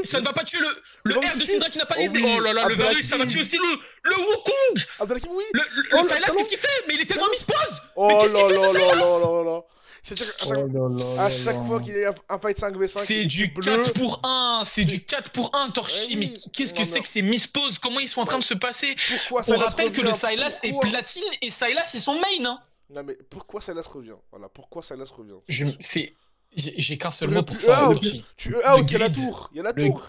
Ça ne va pas tuer le R de Syndra qui n'a pas les... Oh là là, le Varus, ça va tuer aussi le Wukong! Abdelhakim, oui! Le Sylas, qu'est-ce qu'il fait? Mais il est tellement mispose! Oh mais qu'est-ce qu'il fait ce Sylas? C'est-à-dire à chaque fois qu'il y a un fight 5v5, c'est du 4 pour 1, c'est du 4 pour 1, Torchi, mais qu'est-ce que c'est que ces misposes? Comment ils sont en train de se passer? On rappelle que le Sylas est platine et Sylas est son main, hein. Non mais pourquoi Sylas revient? Voilà, pourquoi Sylas revient? J'ai qu'un seul mot pour ça, Torchi. Tu out, il y a la tour.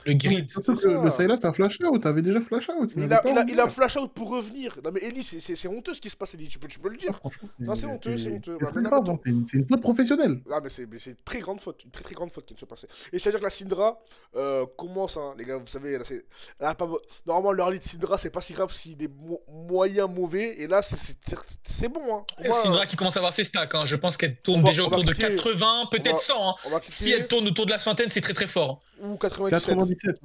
Le grid. Le Sylas a flash out, t'avais déjà flash out. Il a flash out pour revenir. Non mais Ellie, c'est honteux ce qui se passe, Ellie, tu peux le dire. Non, c'est honteux, c'est honteux. C'est une faute professionnelle. Ah mais c'est une très grande faute, une très grande faute qui vient de se passer. Et c'est-à-dire que la Syndra commence, hein, les gars, vous savez, elle a pas... Normalement, le early de Syndra, c'est pas si grave s'il est moyen mauvais, et là, c'est bon. Hein. Syndra qui commence à avoir ses stacks, hein. Je pense qu'elle tourne déjà autour de 80, peut-être 100. Hein. Si elle tourne autour de la centaine, c'est très très fort. Ou 97.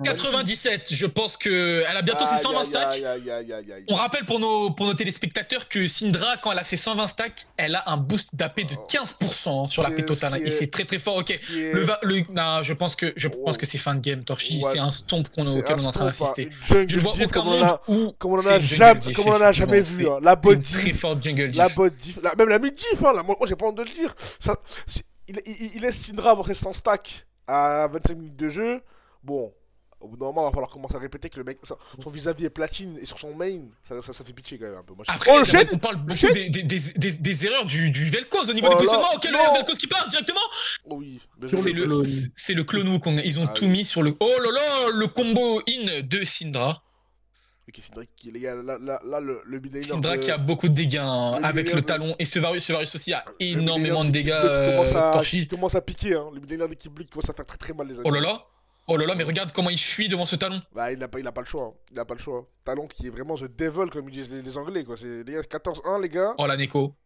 97, je pense qu'elle a bientôt ses 120 stacks. On rappelle pour nos téléspectateurs que Syndra, quand elle a ses 120 stacks, elle a un boost d'AP de 15% sur l'AP totale. Et c'est très très fort. Ok. Non, je pense que c'est fin de game, Torchi. C'est un stomp auquel on est en train d'assister. Je ne vois aucun monde où. Comme on en a jamais vu. La bot diff. Très forte jungle diff. La bot diff. Même la mid diff. Moi, j'ai pas honte de le dire. Il laisse Syndra avoir ses 100 stacks à 25 minutes de jeu. Bon, au bout d'un moment, il va falloir commencer à répéter que le mec, son vis-à-vis est platine et sur son main, ça fait pitié quand même un peu. Moi, après, on parle beaucoup des erreurs du Vel'Koz au niveau du positionnement. Ok, le Vel'Koz qui part directement. Oui, c'est le clone Wukong. Ils ont tout mis sur le. Oh là là, le combo in de Syndra. Ok, Syndra, les gars, là, le midlaner. Syndra qui a beaucoup de dégâts avec le talon et ce Varus aussi a énormément de dégâts. Il commence à piquer, hein. Le midlaner d'équipe Blue commence à faire très très mal, les amis. Oh là là, mais regarde comment il fuit devant ce talon. Bah, il a pas le choix. Il a pas le choix. Talon qui est vraiment the devil, comme ils disent les Anglais, quoi. C'est 14-1, les gars. Oh, la Neko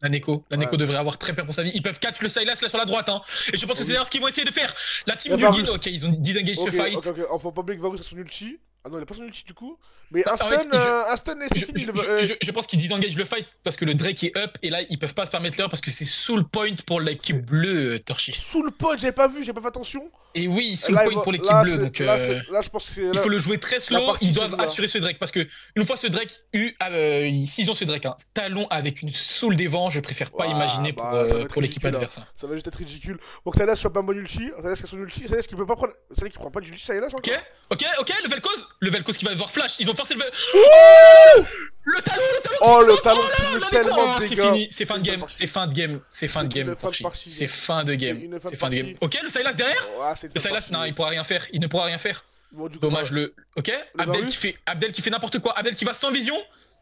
devrait avoir très peur pour sa vie. Ils peuvent catch le Sylas là sur la droite, hein. Et je pense que c'est d'ailleurs ce qu'ils vont essayer de faire. La team du Guin, ok, ils ont disengage ce fight. Ok, on peut pas oublier que Varus a son ulti. Ah non, il a pas son ulti du coup. Mais un stun et c'est fini. Je pense qu'ils disengage le fight parce que le Drake est up et là ils peuvent pas se permettre l'erreur parce que c'est soul point pour l'équipe bleue, Torchi. Soul point, j'avais pas vu, j'ai pas fait attention. Et oui, soul point pour l'équipe bleue. Donc là, je pense que il faut le jouer très slow. Ils doivent assurer ce Drake parce que une fois ce Drake s'ils ont ce Drake, hein, talon avec une soul des vents, je préfère pas imaginer pour l'équipe adverse. Ça va juste être ridicule. Donc Sylas chope un bon ulti. Sylas qui a son ulti. Sylas qui peut pas prendre. Sylas qui prend pas d'ulti. Sylas encore. Ok, le Vel'Koz qui va devoir flash. Ils vont forcer le Vel'Koz. Le talon le talon qui met tellement de dégâts. C'est fini, c'est fin de game. C'est fin de game. C'est fin de game. Ok, le Sylas derrière. Le Sylas, non, il pourra rien faire. Il ne pourra rien faire. Dommage le. Ok, Abdel qui fait n'importe quoi. Abdel qui va sans vision.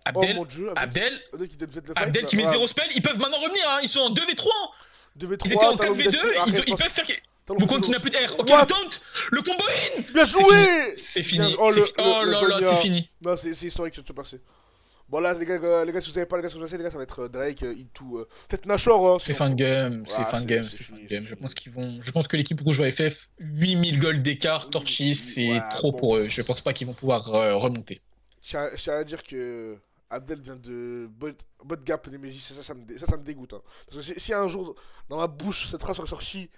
Abdel qui met 0 spell. Ils peuvent maintenant revenir. Ils sont en 2v3. Ils étaient en 4v2. Ils peuvent faire. Wukong qui n'a plus de R. Ok, le taunt, le combo in. Bien joué. C'est fini. Oh là là, c'est fini. Non, c'est historique ce qui se passe. Bon là les gars, si vous savez pas les gars, ça va être Drake, Into, peut-être Nashor. C'est fin de game, c'est fin de game. Je pense que l'équipe rouge va FF 8000 gold d'écart, Torchi, c'est trop pour eux. Je pense pas qu'ils vont pouvoir remonter. Je tiens à dire que Abdel vient de bot gap Nemesis, ça me dégoûte. Hein. Parce que si un jour dans ma bouche cette phrase serait sortie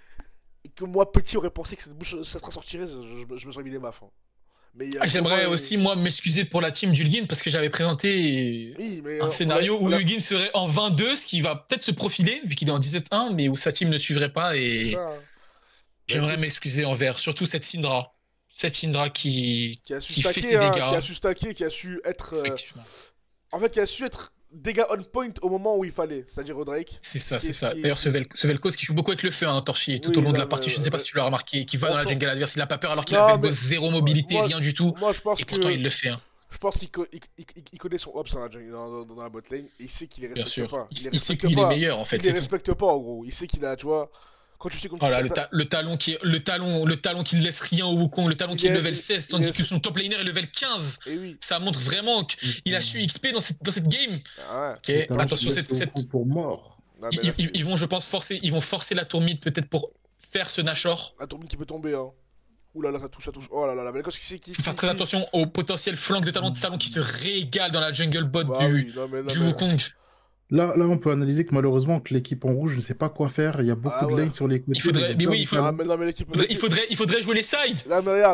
et que moi petit aurais pensé que cette phrase sortirait, je me serais mis des baffes. Hein. J'aimerais aussi, moi, m'excuser pour la team d'Ulgin parce que j'avais présenté un scénario où Ulgin serait en 22, ce qui va peut-être se profiler, vu qu'il est en 17-1, mais où sa team ne suivrait pas. Et j'aimerais m'excuser envers surtout cette Syndra. Cette Syndra qui fait ses dégâts. Qui a su stacker, qui a su être. En fait, qui a su être dégâts on point au moment où il fallait, c'est-à-dire au Drake. C'est ça, c'est ça. D'ailleurs, ce Vel'Koz qui joue beaucoup avec le feu, hein, Torchi, tout au long de la partie, je ne sais pas si tu l'as remarqué, qui va dans la jungle adverse, il a pas peur alors qu'il a Vel'Koz zéro mobilité, rien du tout. Moi, je pense et pourtant, il le fait. Hein. Je pense qu'il connaît son ops dans la bot lane, et il sait qu'il les respecte pas. Il sait qu'il est meilleur, en fait. Il les respecte pas, en gros. Il sait qu'il a, tu vois... Quand tu sais comme le talon qui ne laisse rien au Wukong, le talon qui est level 16, tandis que son top laner est level 15. Ça montre vraiment qu'il a su XP dans cette game. Ok, attention, pour mort. Ils vont, je pense, forcer la tour mid peut-être pour faire ce Nashor. La tour mid qui peut tomber, hein. Ouh là là, ça touche. Oh là là, Vel'Koz qui faire très attention au potentiel flank de talon qui se régale dans la jungle bot du Wukong. Là, on peut analyser que malheureusement que l'équipe en rouge ne sait pas quoi faire. Il y a beaucoup de lanes sur les côtés. Il faudrait jouer les sides.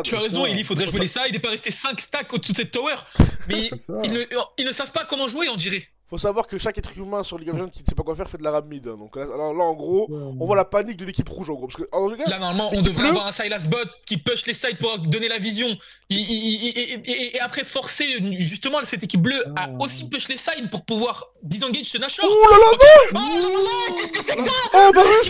Tu as raison, il faudrait jouer les sides et pas rester 5 stacks au-dessus de cette tower. Mais ils ne savent pas comment jouer, on dirait. Faut savoir que chaque être humain sur League of Legends qui ne sait pas quoi faire fait de la rab mid. Donc là, en gros, on voit la panique de l'équipe rouge en gros. Parce que, là, normalement, on devrait avoir un Sylas bot qui push les sides pour donner la vision. Et après, forcer justement cette équipe bleue à aussi push les sides pour pouvoir disengage ce Nashor. Oh là là, non! Oh là là, qu'est-ce que c'est que ça? Oh, Varus!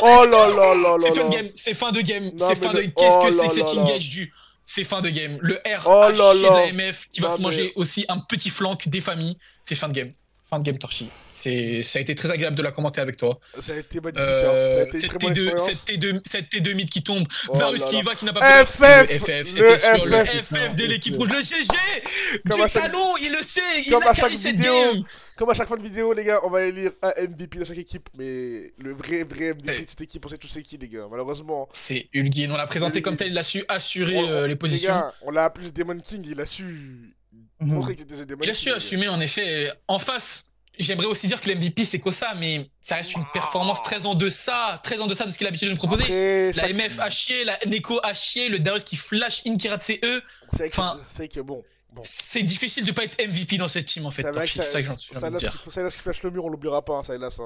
Oh là là là là! C'est fin de game. Qu'est-ce que c'est que cet engage du? C'est fin de game. Le R de la MF qui va se manger aussi un petit flank des familles. C'est fin de game. Fin de game, Torchi. Ça a été très agréable de la commenter avec toi. Ça a été magnifique. Cette T2 mid qui tombe. Varus qui n'a pas peur. C'est le FF. C'était sur le FF de l'équipe rouge. Le GG du talon, il le sait. Il a carré cette game. Comme à chaque fin de vidéo, les gars, on va élire un MVP de chaque équipe. Mais le vrai MVP de cette équipe, on sait tous c'est qui, les gars. Malheureusement. C'est Ulgin. On l'a présenté comme tel. Il a su assurer les positions. Les gars, on l'a appelé le Demon King. Il a su montrer qu'il était le Demon King. Il a su assumer, en effet. En face. J'aimerais aussi dire que l'MVP c'est Kosa, mais ça reste une performance très en deçà de ce qu'il a l'habitude de nous proposer. La MF a chier, la Neko a chier, le Darius qui flash Inkirat CE. Enfin, c'est que bon. C'est difficile de pas être MVP dans cette team en fait. C'est ça que j'en suis envie de dire. Sylas qui flash le mur, on l'oubliera pas, Sylas.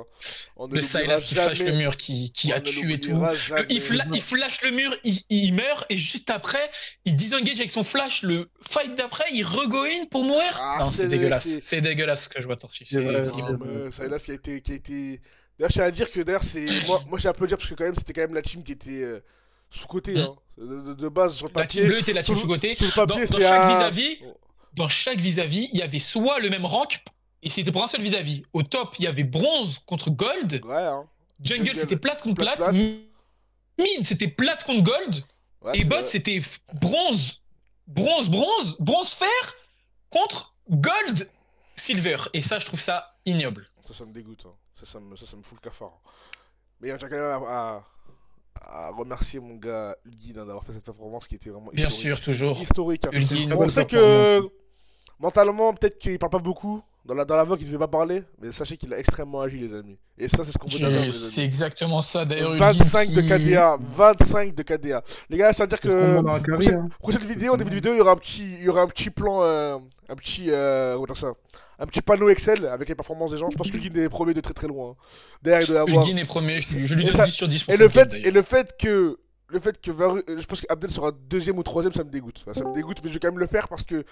Le Sylas qui flash le mur, qui a tué tout. Il flash le mur, il meurt, et juste après, il disengage avec son flash. Le fight d'après, il regoine pour mourir. Non, c'est dégueulasse. C'est dégueulasse ce que je vois, Torchi. Sylas qui a été. D'ailleurs, je tiens à dire que moi j'ai applaudi parce que quand même, c'était quand même la team qui était sous-côté. De base, sur le papier. La team bleue était la team sous-côté. Dans chaque vis-à-vis, il y avait soit le même rank, et c'était pour un seul vis-à-vis. Au top, il y avait bronze contre gold. Jungle, c'était plate contre plate. Mid, c'était plate contre gold. Et bot, c'était bronze fer contre gold silver. Et ça, je trouve ça ignoble. Ça me dégoûte. Ça me fout le cafard. Mais il y a quand même à remercier mon gars Ulgin d'avoir fait cette performance qui était vraiment bien sûr, toujours historique. On sait que mentalement, peut-être qu'il parle pas beaucoup. Dans la voix, il ne devait pas parler, mais sachez qu'il a extrêmement agi, les amis. Et ça, c'est ce qu'on veut dire. C'est exactement ça, d'ailleurs. 25 de KDA. 25 de KDA. Les gars, c'est-à-dire que. Prochaine vidéo, au début de vidéo, il y aura un petit plan. Un petit panneau Excel avec les performances des gens. Je pense que Ulgin est premier de très très loin. Derrière, il doit avoir. Ulgin est premier, je lui donne 10 sur 10 pour et le fait que je pense qu'Abdel sera deuxième ou troisième, ça me dégoûte. Ça me dégoûte, mais je vais quand même le faire parce que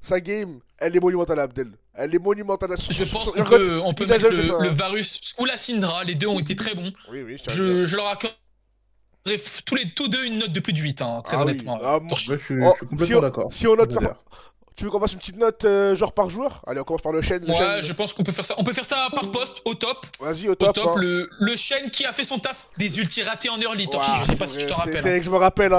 sa game, elle est monumentale à Abdel. Elle est monumentale à Je pense qu'on peut mettre le Varus ou la Syndra, les deux ont été très bons. Oui, je leur accorde tous deux une note de plus de 8, très honnêtement. Je suis complètement d'accord. Si on note. Tu veux qu'on fasse une petite note genre par joueur? Allez, on commence par le Shen. Je pense qu'on peut faire ça. On peut faire ça par poste, au top. Vas-y, au top. Le Shen qui a fait son taf des ultis ratés en early. Torchi, je sais pas si tu te rappelles. C'est que je me rappelle.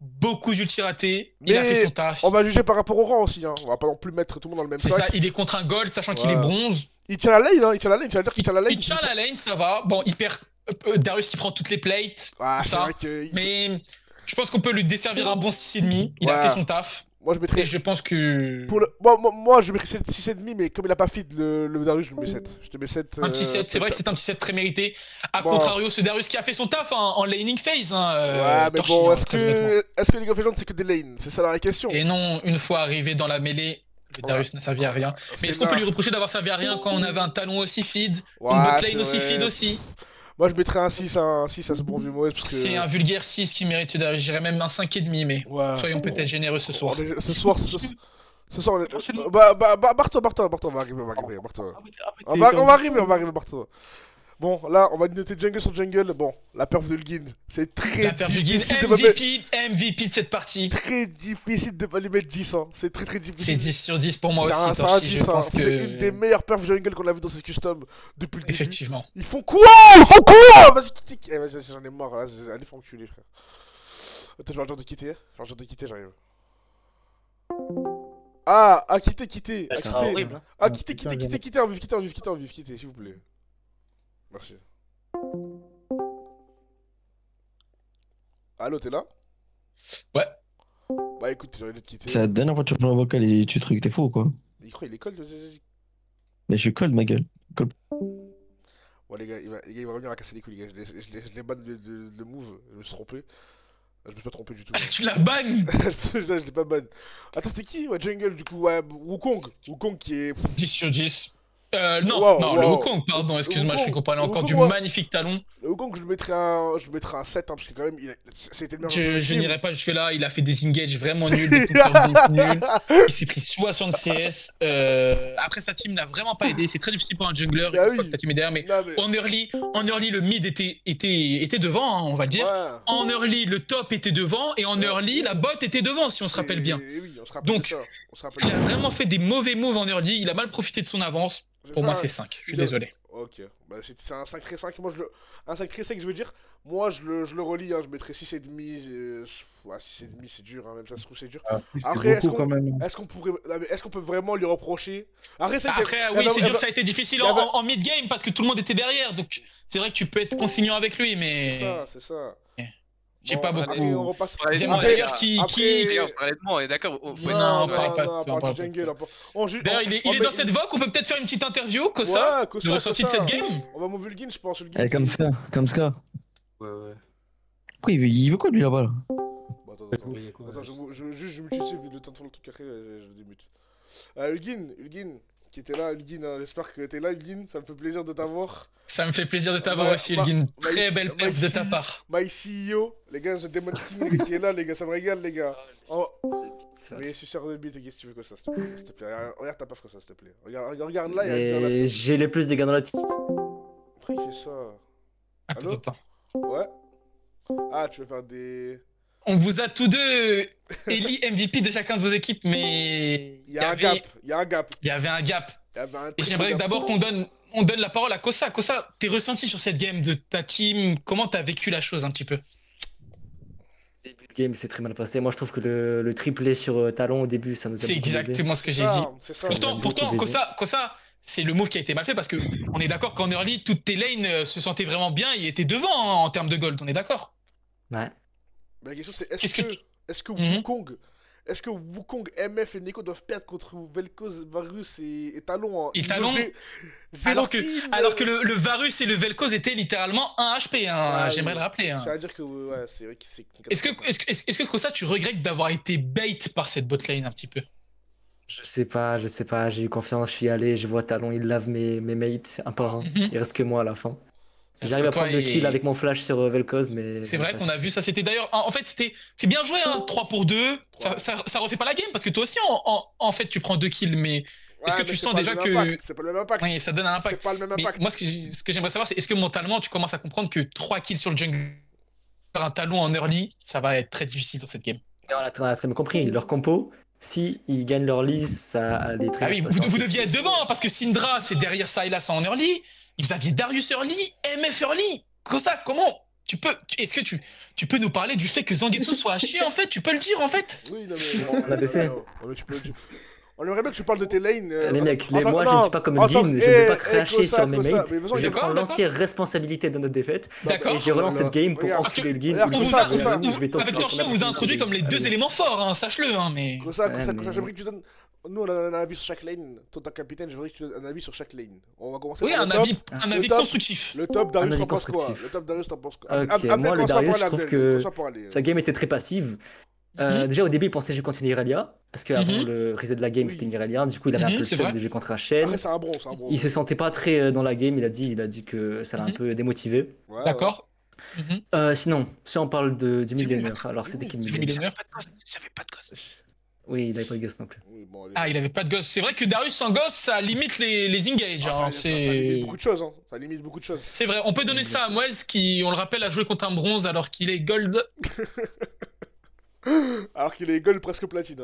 Beaucoup d'ultis ratés. Il a fait son taf. On va juger par rapport au rang aussi. On va pas non plus mettre tout le monde dans le même sac. C'est ça, il est contre un gold, sachant qu'il est bronze. Il tient la lane, il tient la lane. Il tient la lane, ça va. Bon, il perd Darius qui prend toutes les plates. Tout ça. Mais je pense qu'on peut lui desservir un bon 6,5. Il a fait son taf. Moi, je mettrais. Et je pense que. Moi, je mettrais 6,5, mais comme il a pas fit le Darius, je le mets 7. Je te mets 7. Un petit 7, c'est vrai que c'est un petit 7 très mérité. A contrario, ce Darius qui a fait son taf en laning phase. Ouais, mais bon, est-ce que League of Legends c'est que des lanes? C'est ça la question. Et non, une fois arrivé dans la mêlée, le Darius n'a servi à rien. Mais est-ce qu'on peut lui reprocher d'avoir servi à rien quand on avait un talon aussi feed, une botlane aussi feed aussi? Moi je mettrais un 6 à ce bon vieux Moez parce que... C'est un vulgaire 6 qui mérite ce Darius, j'irais même un 5,5 mais soyons peut-être généreux ce soir. Ce soir, on est... barre-toi, on va arriver, barre-toi. On va arriver, barre-toi. Bon, là, on va noter jungle sur jungle. Bon, la perf de Lugin, c'est très difficile de MVP de cette partie. Très difficile de pas lui mettre 10, hein. C'est très difficile. C'est 10 sur 10 pour moi aussi, Torchi, je pense que... C'est une des meilleures perfs jungle qu'on a vu dans ces customs depuis le début. Effectivement. Ils font quoi? Vas-y, j'en ai marre, là, allez, faut enculer, frère. Attends, je vais de quitter, j'arrive. Ah, quitter. Ah, quitter, en vif, s'il vous plaît. Merci. Allo, t'es là? Ouais. Bah écoute, j'aurais dû te quitter. C'est la dernière fois que tu rejoins un vocal et tu trucs, t'es faux quoi. Il est cold. Mais je cold ma gueule. Bon les gars, il va revenir à casser les couilles les gars. Je l'ai ban de move, je me suis trompé. Je me suis pas trompé du tout. Ah, tu l'as ban? Je l'ai pas ban. Attends, c'était qui? Ouais, jungle du coup, ouais, Wukong qui est... 10 sur 10. Non, le Wukong, pardon, excuse-moi, je suis qu'on parlait encore du magnifique talon. Le Wukong, je mettrais un 7, hein, parce que quand même, c'était le meilleur. Je n'irai pas jusque-là, il a fait des engages vraiment nuls, des coups nuls. Il s'est pris 60 CS. Après, sa team n'a vraiment pas aidé, c'est très difficile pour un jungler, une fois que ta team est derrière, mais en early, le mid était devant, hein, on va le dire. Ouais. En early, le top était devant, et en early, la bot était devant, si on se rappelle bien. Oui, on se rappelle. Donc, il a vraiment fait des mauvais moves en early, il a mal profité de son avance. Pour moi, c'est 5, je suis désolé. Ok, bah, c'est un 5 très 5. Moi, un 5 très 5, je veux dire. Moi, je le relis, hein, je mettrais 6,5. 6,5, c'est dur, hein, même ça se trouve, c'est dur. Après, est-ce qu'on peut vraiment lui reprocher? Après, oui, c'est sûr que ça a été difficile en mid-game parce que tout le monde était derrière. Donc, c'est vrai que tu peux être consignant avec lui, mais. C'est ça. J'ai pas beaucoup. J'aimerais d'ailleurs qui. Honnêtement, on est d'accord. Non, pas jungle. D'ailleurs, il est dans cette vogue, on peut peut-être faire une petite interview, Kosa, le ressenti de cette game. On va move Lugin, je pense. Comme ça. Ouais. Pourquoi il veut quoi lui là-bas là? Attends, je m'utilise le temps de faire le truc après, je débute. Lugin, qui était là, Lugin, j'espère que t'es là, Lugin, ça me fait plaisir de t'avoir. Ça me fait plaisir de t'avoir aussi, Lugin. Très belle perf de ta part. My CEO, les gars, The Demon King qui est là, les gars, ça me régale, les gars. Mais je suis sûr de bite, qu'est-ce que tu veux que ça, s'il te plaît. Regarde ta perf comme ça, s'il te plaît. Regarde là, et j'ai les plus des gars dans la team. Après, il fait ça. Attends. Ouais. Ah, tu veux faire des... On vous a tous deux élis MVP de chacun de vos équipes, mais... Il y a un gap. Il y avait un gap. Et j'aimerais d'abord qu'on donne la parole à Kosa. Kosa, tes ressentis sur cette game de ta team, comment t'as vécu la chose un petit peu? Début de game, c'est très mal passé. Moi, je trouve que le triplé sur talon au début, ça nous a C'est exactement ce que j'ai dit. Pourtant, Kosa, c'est le move qui a été mal fait parce que on est d'accord qu'en early, toutes tes lanes se sentaient vraiment bien et étaient devant en termes de gold. On est d'accord? Ouais. Mais la question, c'est est-ce que Wukong, MF et Neko doivent perdre contre Vel'Koz, Varus et Talon? Alors que le Varus et le Vel'Koz étaient littéralement 1 HP, hein, j'aimerais le rappeler. Hein. Ça veut dire que ouais, c'est vrai que c'est... Est-ce que Kosa, tu regrettes d'avoir été bait par cette botlane un petit peu? Je sais pas, j'ai eu confiance, je suis allé, je vois Talon, il lave mes mates, un par un. Il reste que moi à la fin. J'arrive à prendre 2 kills avec mon flash sur Vel'Koz, mais... C'est vrai qu'on a vu ça, c'était d'ailleurs... En fait, c'est bien joué, hein, 3 pour 2, ça refait pas la game, parce que toi aussi, en fait, tu prends 2 kills, mais... Est-ce que tu sens déjà que... C'est pas le même impact. Oui, ça donne un impact. C'est pas le même impact. Moi, ce que j'aimerais savoir, c'est est-ce que mentalement, tu commences à comprendre que 3 kills sur le jungle, faire un talon en early, ça va être très difficile dans cette game. On a très bien compris, leur compo... Si ils gagnent leur lise, ça allait très bien. Ah oui, vous deviez être devant, hein, parce que Syndra, c'est derrière Sylas en early. Vous aviez Darius early, MF early. Comment est-ce que tu peux nous parler du fait que Zangetsu soit haché en fait? Tu peux le dire en fait? Oui, non mais... On a décès. Tu peux le dire. On aimerait bien que tu parles de tes lanes. Les mecs, moi je suis pas comme Elgin, je ne vais pas cracher sur mes mates. Je vais prendre l'entière responsabilité de notre défaite. D'accord. Et je relance cette game pour enculer Elgin. Avec Torchon, on vous a introduit comme les deux éléments forts, sache-le. Mais j'aimerais que tu donnes. Nous, on a un avis sur chaque lane. Toi, ta capitaine, j'aimerais que tu donnes un avis sur chaque lane. On va commencer par un avis constructif. Le top, Darius, t'en penses quoi? Ok, moi, le Darius, je trouve que sa game était très passive. Déjà, au début, il pensait que je continuais Irelia. Parce qu'avant le reset de la game, c'était une Irelia. Du coup, il avait un peu le seum de jouer contre un Shen. C'est un bron. Il se sentait pas très dans la game. Il a dit que ça l'a un peu démotivé. D'accord. Sinon, si on parle du mid-laner, alors c'était qui le mid-laner? J'avais pas de gosse. Oui, il avait pas de gosse non plus. Ah, il avait pas de gosse. C'est vrai que Darius sans gosse, ça limite les engages. Ça limite beaucoup de choses. Ça limite beaucoup de choses. C'est vrai, on peut donner ça à Moez qui, on le rappelle, a joué contre un bronze alors qu'il est gold. Alors qu'il est gold presque platine.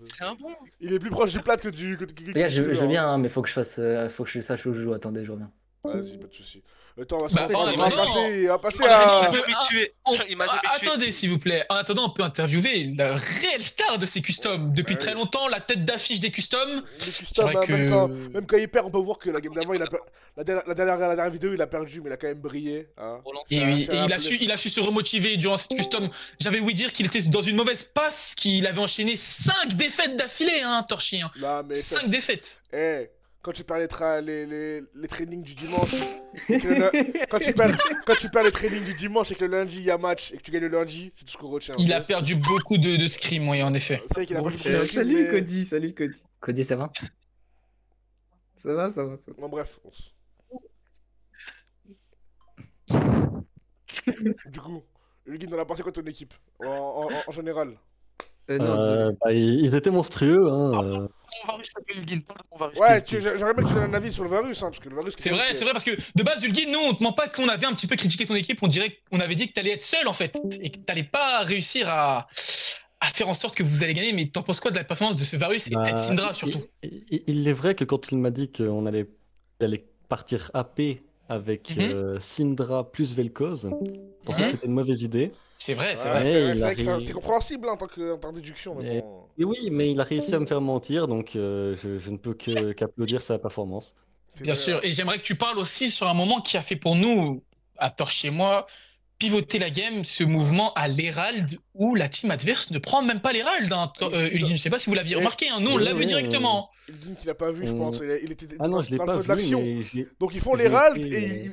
C'est un bronze. Il est plus proche du plat que du. Regarde, je veux bien, mais faut que je sache où je joue. Attendez, je reviens. Vas-y, pas de soucis. Attends, on va passer à... Attendez, s'il vous plaît. En attendant, on peut interviewer la réelle star de ces customs. Depuis très longtemps, la tête d'affiche des customs. Les customs, même quand il perd, on peut voir que la game d'avant, la dernière vidéo, il a perdu, mais il a quand même brillé. Hein. Et il a su se remotiver durant cette custom. J'avais ouï dire qu'il était dans une mauvaise passe, qu'il avait enchaîné 5 défaites d'affilée, hein, Torchi. 5 défaites. Quand tu perds les trainings du dimanche, quand tu perds les trainings du dimanche et que le lundi il y a match et que tu gagnes le lundi, c'est tout ce qu'on retient. Il a perdu beaucoup de scrims, oui, en effet. C'est vrai qu'il a perdu beaucoup de scrims. Salut Cody, salut Cody. Cody, ça va? Ça va. Bon, bref. Du coup, Elgin, on a pensé quoi de ton équipe en général? Ils étaient monstrueux. Hein, Ouais, j'aimerais bien que tu donnes un avis sur le Varus, hein, parce que le Varus... C'est vrai, parce que de base, Ulgin, nous, on te ment pas qu'on avait un petit peu critiqué ton équipe, on avait dit que t'allais être seul, en fait, et que t'allais pas réussir à faire en sorte que vous allez gagner, mais t'en penses quoi de la performance de ce Varus et de cette Syndra, surtout? Il est vrai que quand il m'a dit qu'on allait partir AP avec Syndra plus Vel'Koz, je pensais que c'était une mauvaise idée. C'est vrai. C'est compréhensible en tant que déduction. Mais bon. Et oui, mais il a réussi à me faire mentir, donc je ne peux qu'applaudir sa performance. Bien sûr, et j'aimerais que tu parles aussi sur un moment qui a fait pour nous, à Torch chez moi, pivoter la game, ce mouvement à l'Herald où la team adverse ne prend même pas l'Herald. Ulgin, je sais pas si vous l'aviez remarqué, nous on l'a vu directement. Ulgin, tu l'as pas vu, je pense. Il était dans le feu de l'action. Donc ils font l'Herald et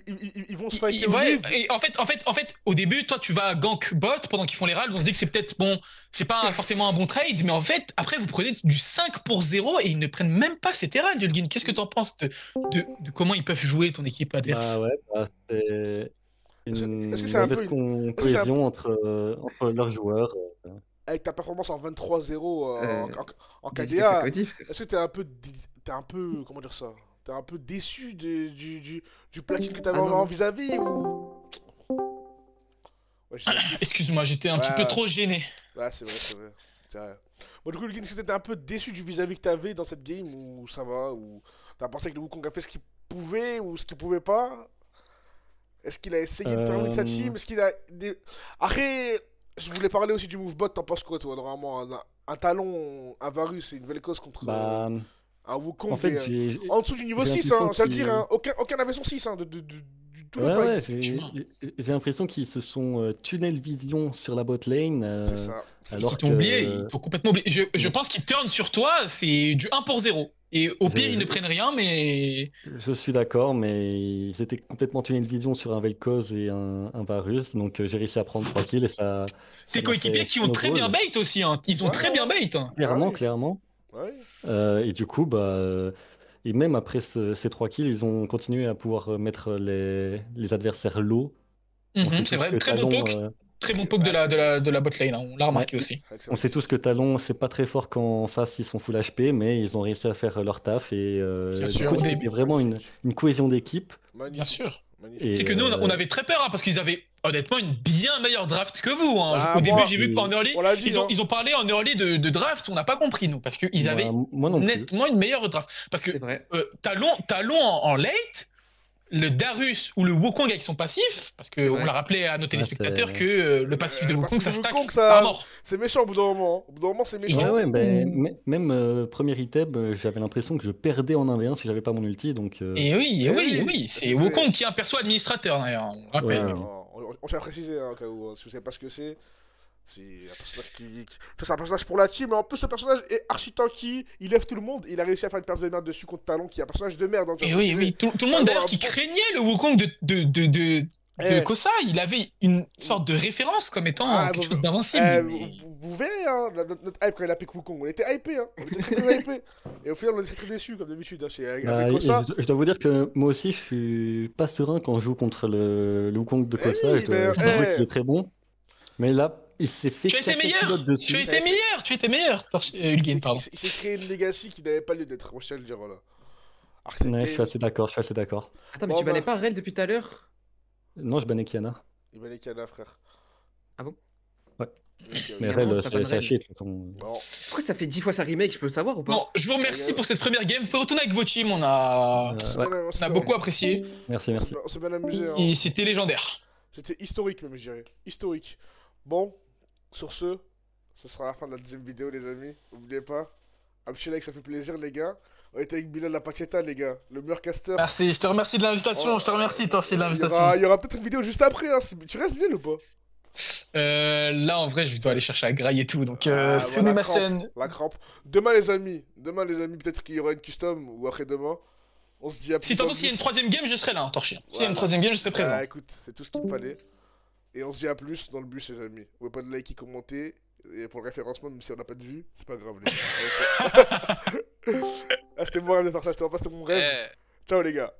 ils vont se fighter. Et en fait, au début, toi tu vas gank bot pendant qu'ils font l'Herald. On se dit que c'est peut-être bon, c'est pas forcément un bon trade, mais en fait, après vous prenez du 5 pour 0 et ils ne prennent même pas cet Herald, Ulgin. Qu'est-ce que t'en penses de comment ils peuvent jouer ton équipe adverse? C'est une mauvaise cohésion entre leurs joueurs. Avec ta performance en 23-0 en KDA, est-ce que t'es un peu, comment dire ça, t'es un peu déçu du platine que t'avais en vis-à-vis ou... Excuse-moi, j'étais un petit peu trop gêné. Ouais, c'est vrai. Bon, du coup, Ulgin, est-ce que t'étais un peu déçu du vis-à-vis que t'avais dans cette game ou ça va, ou t'as pensé que le Wukong a fait ce qu'il pouvait ou ce qu'il pouvait pas? Est-ce qu'il a essayé de faire win sa team? Est-ce qu'il a... Après, je voulais parler aussi du move-bot, t'en penses quoi, toi? Normalement, un talon, un Varus et une Vel'Koz contre un Wukong. En fait, en dessous du niveau 6, hein, ça veut dire, hein, aucun n'avait son 6 hein, de tout le fight. J'ai l'impression qu'ils se sont tunnel vision sur la bot lane. C'est ça. Alors ils t'ont complètement oublié. Je pense qu'ils turnent sur toi, c'est du 1 pour 0. Et au pire, ils ne prennent rien, mais... Je suis d'accord, mais ils étaient complètement tunnel vision sur un Vel'Koz et un Varus, donc j'ai réussi à prendre 3 kills et ça... Tes coéquipiers qui ont très bien bait aussi, hein. Ils ont très bien bait. Hein. Clairement. Et du coup, et même après ces 3 kills, ils ont continué à pouvoir mettre les adversaires low. C'est vrai, très bon poke. Très bon poke de la bot lane, hein. On l'a remarqué aussi. On sait tous que Talon, c'est pas très fort quand en face ils sont full HP, mais ils ont réussi à faire leur taf et c'était vraiment une cohésion d'équipe. Bien sûr. C'est que nous, on avait très peur, hein, parce qu'ils avaient honnêtement une bien meilleure draft que vous. Hein. Au début, j'ai vu qu'en early, ils ont parlé en early de draft, on n'a pas compris, nous, parce qu'ils avaient nettement une meilleure draft. Parce que Talon en late, le Darius ou le Wukong avec son passif, parce qu'on l'a rappelé à nos téléspectateurs que le passif de Wukong, ça stack à mort. C'est méchant au bout d'un moment. Au bout d'un moment, c'est méchant. Ouais, même premier item, j'avais l'impression que je perdais en 1v1 si j'avais pas mon ulti. Donc, Et oui, c'est Wukong qui est un perso administrateur d'ailleurs, on rappelle. On tient à préciser, hein, au cas où, si vous savez pas ce que c'est. C'est un personnage c'est un personnage pour la team, mais en plus le personnage est archi tanky, il lève tout le monde, il a réussi à faire une perte de merde dessus contre Talon qui est un personnage de merde. Et oui, tout le monde d'ailleurs qui craignait le Wukong de Kosa, il avait une sorte de référence comme étant quelque chose d'invincible. Vous verrez, hein, notre hype quand il a piqué Wukong, on était hypé, hein, on était très hypé. Et au final on était très déçus comme d'habitude, avec Kosa. Je dois vous dire que moi aussi je suis pas serein quand je joue contre le Wukong de Kosa, je dois avouer qu'il est très bon. Mais là, il s'est fait. Tu étais meilleur, Ulgin, pardon. Il s'est créé une legacy qui n'avait pas lieu d'être, moi je tiens à le dire, voilà. Ouais, je suis assez d'accord. Attends, mais tu bannais pas Rel depuis tout à l'heure? Non, je bannais Kiana. Il bannait Kiana, frère. Ah bon? Ouais. Mais Rel, c'est à chier de toute façon. Pourquoi ça fait 10 fois sa remake, je peux le savoir ou pas? Bon, je vous remercie pour cette première game. Vous pouvez retourner avec vos teams, on a beaucoup apprécié. Merci. On s'est bien amusé. Et c'était légendaire. C'était historique, même, je dirais. Historique. Bon, sur ce sera la fin de la deuxième vidéo, les amis. N'oubliez pas, un petit like, ça fait plaisir, les gars. On était avec Bilal Lapacheta, les gars, le meilleur caster. Merci, je te remercie de l'invitation. Je te remercie, Torchi, de l'invitation. Il y aura peut-être une vidéo juste après, hein. Tu restes bien ou pas? Là, en vrai, je dois aller chercher à graille et tout. Donc, c'est ma scène. La crampe. Demain, les amis, peut-être qu'il y aura une custom ou après-demain. On se dit à plus. Si, s'il y a une troisième game, je serai là, Torchi. S'il y a une troisième game, je serai présent. Écoute, c'est tout ce qu'il me fallait. Et on se dit à plus dans le bus, les amis. N'oubliez pas de liker, commenter. Et pour le référencement, même si on n'a pas de vue, c'est pas grave, les gars. C'était mon rêve de faire ça, c'était mon rêve. Ciao, les gars.